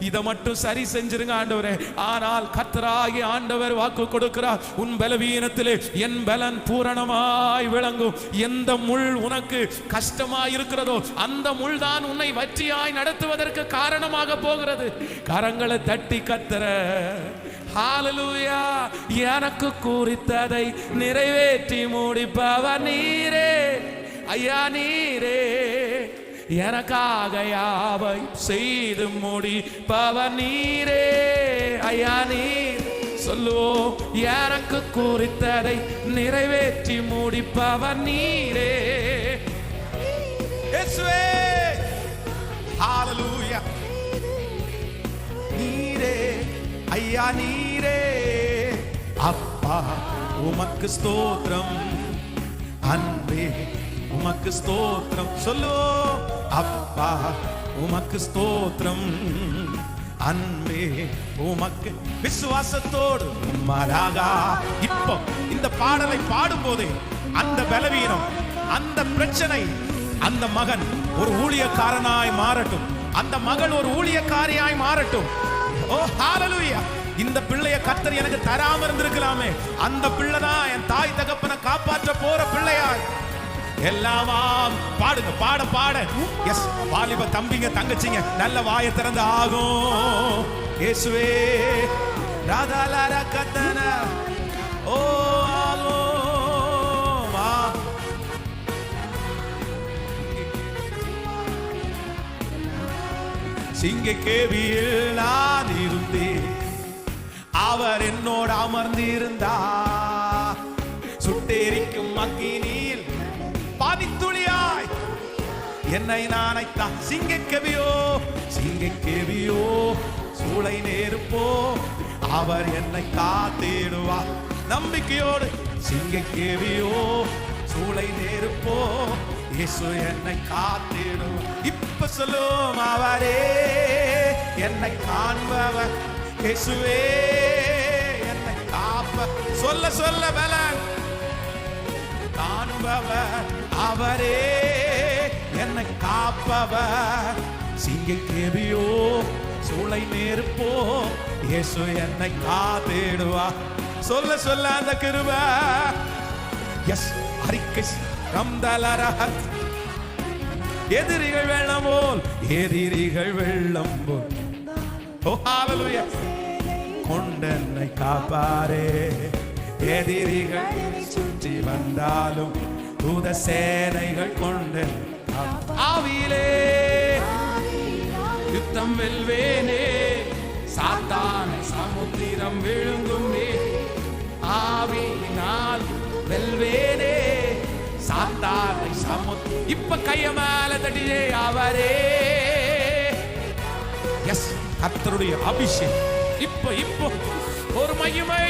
இதை மட்டும் சரி செஞ்சிருங்க ஆண்டவரே. ஆனால் கர்த்தராகி ஆண்டவர் வாக்கு கொடுக்கிறார், உன் பலவீனத்திலே என் பலன் பூரணமாய் விளங்கும். எந்த முள் உனக்கு கஷ்டமாய் இருக்கிறதோ அந்த முள் தான் உன்னை வெற்றியாய் நடத்துவதற்கு காரணமாக போகிறது. கரங்களை தட்டி கர்த்தர ஹல்லேலூயா. எனக்கு குறித்ததை நிறைவேற்றி முடிப்பவர் நீரே ஐயா, நீரே எனக்காக யாவை செய்து முடிப்பவர் நீரே ஐயா, நீர் சொல்லுவோம். எனக்கு குறித்ததை நிறைவேற்றி முடிப்பவர் நீரே இயேசுவே. ஹல்லேலூயா. நீரே ஐயா, நீரே அப்பா உமக்கு ஸ்தோத்திரம், அன்பே உமக்கு ஸ்தோத்திரம். சொல்லு, அப்பா உமக்கு ஸ்தோத்திரம், அன்பே உமக்கு. விசுவாசத்தோடு மாறாகா. இப்போ இந்த பாடலை பாடும் போது அந்த பலவீனம், அந்த பிரச்சனை, அந்த மகன் ஒரு ஊழியக்காரனாய் மாறட்டும், அந்த மகள் ஒரு ஊழியக்காரியாய் மாறட்டும். ஓ ஹல்லேலூயா. இந்த பிள்ளைய கர்த்தர் எனக்கு தராம இருந்திருக்கலாமே, அந்த பிள்ளை தான் என் தாய் தகப்பனை காப்பாற்ற போற பிள்ளையாய். எல்லாமா பாடுங்க, பாட பாட. எஸ், வாலிப தம்பிங்க தங்கச்சிங்க நல்ல வாயை திறந்து ஆகும். இயேசுவே ராதாலாரா கத்தன ஓ ஆலோமா. சிங்கக்கேவியில் நான் இருந்தேன், அவர் என்னோடு அமர்ந்திருந்தா. சுட்டெரிக்கும் அக்கினியில் பாதித்துளியாய் என்னை நானைத்தா. சிங்கக்கேவியோ சிங்கக்கேவியோ சூளை நேருப்போ, அவர் என்னை காத்திடுவார். நம்பிக்கையோடு சிங்கக்கேவியோ சூளை நேருப்போ, இயேசு என்னை காத்திடுவார். இப்ப சொல்லும் அவரே என்னை காண்பவர், இயேசுவே என்னை காப்ப. சொல்ல சொல்ல பலன் காண்பவர் அவரே என்னை காப்பவர். சிங்கக்கேவியோ சூளை நேருப்போ, இயேசு என்னை காத்திடுவார். சொல்ல சொல்ல அந்த கிருபை. எஸ் அறிக்கை ரம்தலரஹத். எதிரிகள் வெள்ளம் போல், எதிரிகள் வெள்ளம் போல், ஓ ஹalleluya, கொண்டென்னை காப்பாரே. எதிரிகள் சுற்றி வந்தாலும் தூத சேனைகள் கொண்டு ஆவியிலே யுத்தம் வெல்வேனே. சாத்தானை சமுத்திரம் விழுங்குமே, ஆவியினால் வெல்வேனே சாத்தானை சமுத்திரம். இப்ப கைய மேல தட்டியே அவரே. எஸ் கர்த்தருடைய அபிஷேகம். இப்போ ஒரு மகிமை.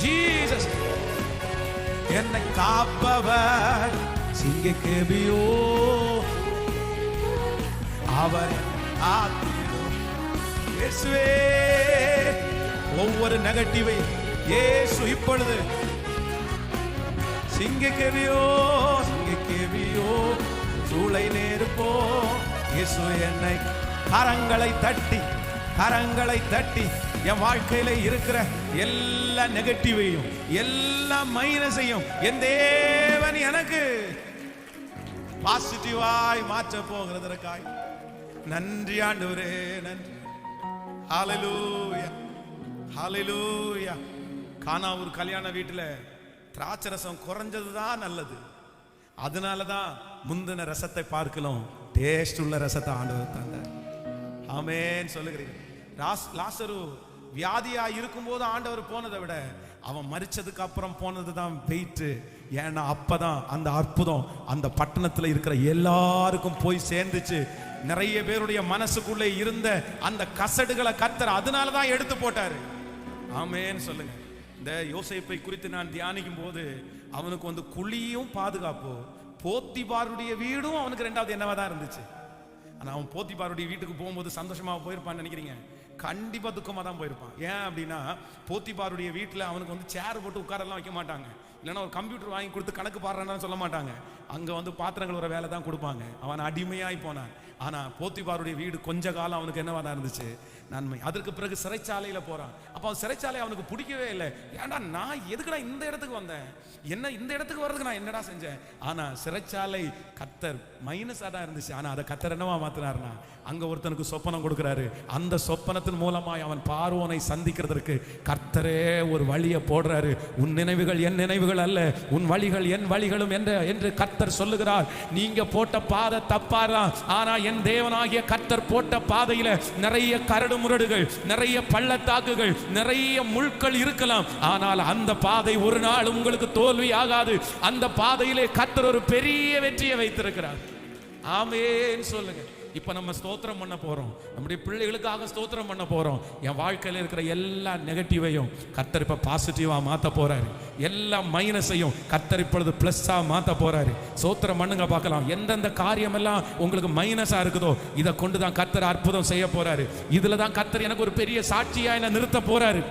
ஜீசஸ் என்னை காப்பவர். சிங்கக்கேவியோ அவர் இயேசுவே. ஒவ்வொரு நெகட்டிவை இயேசு இப்பொழுது சிங்கக்கேவியோ சிங்கக்கேவியோ சூளை நேருப்போ, இயேசு என்னை கரங்களை தட்டி என் வாழ்க்கையில இருக்கிற எல்லா நெகட்டிவையும் எல்லா மைனஸையும் என் தேவன் எனக்கு பாசிட்டிவாய் மாற்ற போகிறதற்காய் நன்றி ஆண்டவரே, நன்றி. ஹalleluya ஹalleluya. கானாவூர் கல்யாண வீட்டுல திராட்சை ரசம் குறைஞ்சதுதான் நல்லது. அதனாலதான் முந்தின ரசத்தை பார்க்கலாம் டேஸ்ட் உள்ள ரசத்தை ஆண்டவர் தந்தார். ஆமென் சொல்லுகிறீங்க. லாசரு வியாதியா இருக்கும் போது ஆண்டவர் போனதை விட அவன் மரிச்சதுக்கு அப்புறம் போனதுதான் வெயிட். ஏன்னா அப்பதான் அந்த அற்புதம் அந்த பட்டணத்துல இருக்கிற எல்லாருக்கும் போய் சேர்ந்துச்சு. நிறைய பேருடைய மனசுக்குள்ளே இருந்த அந்த கசடுகளை கர்த்தர் அதனாலதான் எடுத்து போட்டாரு. ஆமென் சொல்லுங்க. இந்த யோசேப்பை குறித்து நான் தியானிக்கும் போது அவனுக்கு வந்து குழியும் பாதுகாப்பு, போத்திபாருடைய வீடும் அவனுக்கு ரெண்டாவது என்னவா தான் இருந்துச்சு. ஆனா அவன் போத்திபாருடைய வீட்டுக்கு போகும்போது சந்தோஷமா போயிருப்பான்னு நினைக்கிறீங்க? கண்டிப்பா துக்கமா தான் போயிருப்பான். ஏன் அப்படின்னா போத்திபாருடைய வீட்டுல அவனுக்கு வந்து சேர் போட்டு உட்காரெல்லாம் வைக்க மாட்டாங்க, இல்லைன்னா ஒரு கம்ப்யூட்டர் வாங்கி கொடுத்து கணக்கு பாடுறான்னு சொல்ல மாட்டாங்க. அங்க வந்து பாத்திரங்கள் ஒரு வேலை தான் கொடுப்பாங்க. அவன் அடிமையாய் போனான். ஆனா போத்திபாருடைய வீடு கொஞ்ச காலம் அவனுக்கு என்னவா தான் இருந்துச்சு, நன்மை. அதற்கு பிறகு சிறைச்சாலையில போறான். அப்ப அவன் சிறைச்சாலை அவனுக்கு பிடிக்கவே இல்லை. ஏன்டா நான் எதுக்குடா இந்த இடத்துக்கு வந்தேன், என்ன இந்த இடத்துக்கு வர்றதுக்கு நான் என்னடா செஞ்சேன். ஆனா சிறைச்சாலை கர்த்தர் மைனஸா தான் இருந்துச்சு. ஆனா அதை கர்த்தர் என்னவா மாத்தினார்னா அங்க ஒருத்தனுக்கு சொப்பனம் கொடுக்கிறாரு. அந்த சொப்பனத்தின் மூலமாய் அவன் பார்வோனை சந்திக்கிறதுக்கு கர்த்தரே ஒரு வழியை போடுறாரு. உன் நினைவுகள் என் நினைவுகள் அல்ல, உன் வழிகள் என் வழிகளும் என்று கர்த்தர் சொல்லுகிறார். நீங்க போட்ட பாதை தப்பாதான், ஆனா என் தேவனாகிய கர்த்தர் போட்ட பாதையில நிறைய கரடு முரடுகள், நிறைய பள்ளத்தாக்குகள், நிறைய முள்கள் இருக்கலாம். ஆனால் அந்த பாதை ஒரு நாள் உங்களுக்கு தோல்வி ஆகாது. அந்த பாதையிலே கர்த்தர் ஒரு பெரிய வெற்றியை வைத்திருக்கிறார். ஆமென் சொல்லுங்க. இப்ப நம்ம ஸ்தோத்திரம் பண்ண போறோம், நம்முடைய பிள்ளைகளுக்காக ஸ்தோத்திரம் பண்ண போறோம். என் வாழ்க்கையில் இருக்கிற எல்லா நெகட்டிவையும் கர்த்தர் இப்ப பாசிட்டிவா மாத்த போறாரு. எல்லா மைனஸையும் கர்த்தர் இப்பொழுது பிளஸ்ஸா மாத்த போறாரு. ஸ்தோத்திரம் பண்ணுங்க பார்க்கலாம். எந்தெந்த காரியம் எல்லாம் உங்களுக்கு மைனஸா இருக்குதோ இதை கொண்டுதான் கர்த்தர் அற்புதம் செய்ய போறாரு. இதுல தான் கர்த்தர் எனக்கு ஒரு பெரிய சாட்சியா என்ன நிறுத்த போறாரு.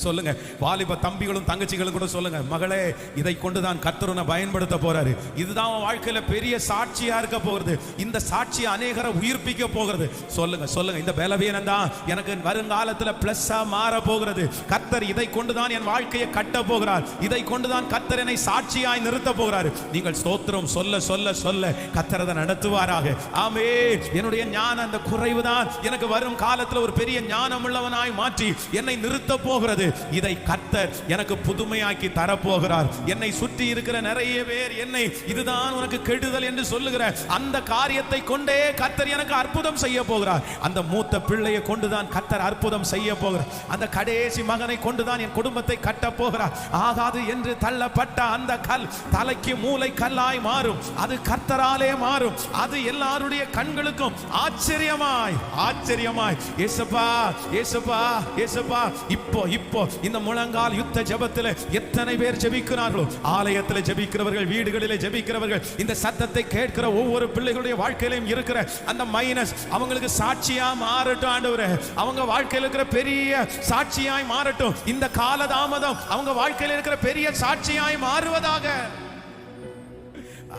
சொல்லுங்க. வாலிப தம்பிகளும் தங்கச்சிகளும் கூட சொல்லுங்க, மகளே இதை கொண்டு தான் கர்த்தர் உன்னை பயன்படுத்த போறாரு. இதுதான் உன் வாழ்க்கையில பெரிய சாட்சியா இருக்க போகிறது. இந்த சாட்சி அநேகரை உயிர்ப்பிக்க போகிறது. சொல்லுங்க சொல்லுங்க, இந்த பலவீனம் தான் எனக்கு வருங்காலத்துல பிளஸ்ஸா மாற போகிறது. கர்த்தர் இதை கொண்டு தான் என் வாழ்க்கையை கட்ட போகிறார். இதை கொண்டு தான் கர்த்தர் என்னை சாட்சியாய் நிறுத்த போகிறார். நீங்கள் ஸ்தோத்திரம் சொல்ல சொல்ல சொல்ல கர்த்தர் அதை நடத்துவாராக. ஆமென். என்னுடைய ஞான அந்த குறைவுதான் எனக்கு வரும் காலத்துல ஒரு பெரிய ஞானம் உள்ளவனாய் மாற்றி என்னை நிறுத்த போகிறது. இதை கர்த்தர் எனக்கு புதுமையாக்கி தரப்போகிறார். என்னை சுற்றி இருக்கிற நிறைய பேர் என்னை இதுதான் உனக்கு கெடுதல் என்று சொல்லுகிற அந்த காரியத்தை கொண்டே கர்த்தர் எனக்கு அற்புதம் செய்ய போகிறார். அந்த மூத்த பிள்ளையை கொண்டுதான் கர்த்தர் அற்புதம் செய்ய போகிறார். அந்த கடைசி மகனை கொண்டுதான் என் குடும்பத்தை கட்ட போகிறார். ஆகாது என்று தள்ளப்பட்ட அந்த கல் தலைக்கு மூளை கல்லாய் மாறும். அது கர்த்தராலே மாறும். அது எல்லாருடைய கண்களுக்கும் ஆச்சரியமாய் ஆச்சரியமாய் இயேசுப்பா இயேசுப்பா இயேசுப்பா. இப்போ இந்த முழங்கால் யுத்த ஜெபத்தில் எத்தனை பேர் ஜெபிக்கிறார்களோ, ஆலயத்தில் ஜெபிக்கிறவர்கள், வீடுகளிலே ஜெபிக்கிறவர்கள், இந்த சத்தத்தை கேட்கிற ஒவ்வொரு பிள்ளைகளுடைய வாழ்க்கையிலும் இருக்கிற அந்த மைனஸ் அவங்களுக்கு சாட்சியா மாறட்டும் ஆண்டவரே. அவங்க வாழ்க்கையில் இருக்கிற பெரிய சாட்சியாய் மாறட்டும். இந்த காலதாமதம் அவங்க வாழ்க்கையில் இருக்கிற பெரிய சாட்சியாய் மாறுவதாக.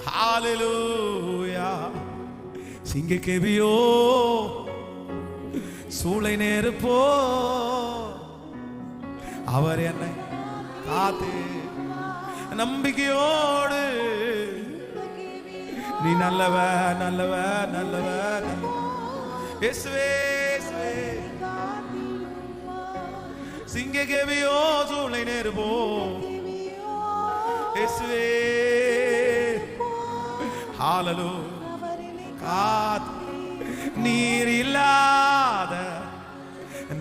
ஹalleluya. சிங்கக்கேவியோ சூளை நெருப்போ அவர் என்னை காத்து நம்பிக்கையோடு நீ நல்லவ நல்லவ நல்லவ இயேசுவே சிங்கக்கேவியோ சூளை நெருப்போ இயேசுவே ஹalleluya. காத்து நீர் இல்லாத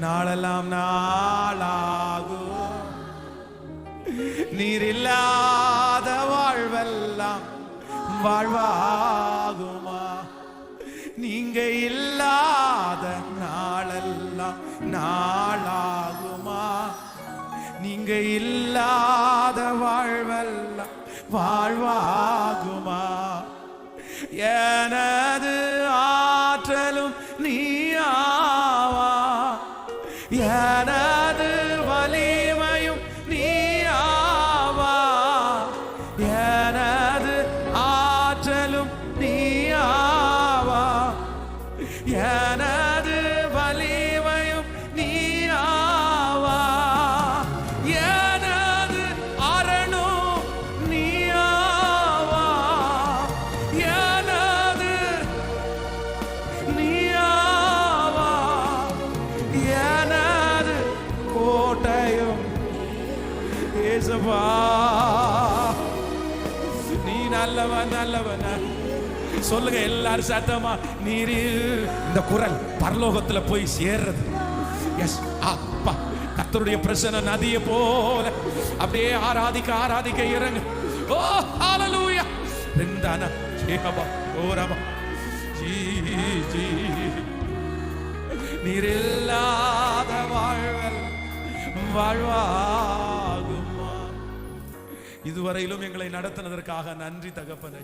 நாளெல்லாம் நாளாகும். நீர் இல்லாத வாழ்வெல்லாம் வாழ்வாகுமா? நீங்க இல்லாத நாளெல்லாம் நாளாகுமா? நீங்க இல்லாத வாழ்வெல்லாம் வாழ்வாகுமா? எனது ஆற்றலும் நீயாவா, எனது வலிமையும் நீயாவா, எனது ஆற்றலும் நீயாவா, எனது வலிமையும் நீயாவா, எனது அரணும் நீயாவா, எனது நீயாவா, எனது கோட்டையும் இயேசுவா. நீ நல்லவன் நல்லவன் சொல்லுங்க எல்லாரும் சத்தமா. நீர் இந்த குரல் பரலோகத்துல போய் சேர்றது. எஸ் அப்பா, கர்த்தருடைய பிரசன்ன நதியை போல அப்படியே ஆராதிக்க ஆராதிக்க இறங்கு. ஓ ஹalleluya. ரெண்டானா ஜெகபா ஓரபா ஜீ ஜீ. நீர் இல்லாத வாழ்வல் வாழ்வாகுமா? இதுவரையிலும் எங்களை நடத்தினதற்காக நன்றி தகப்பனே.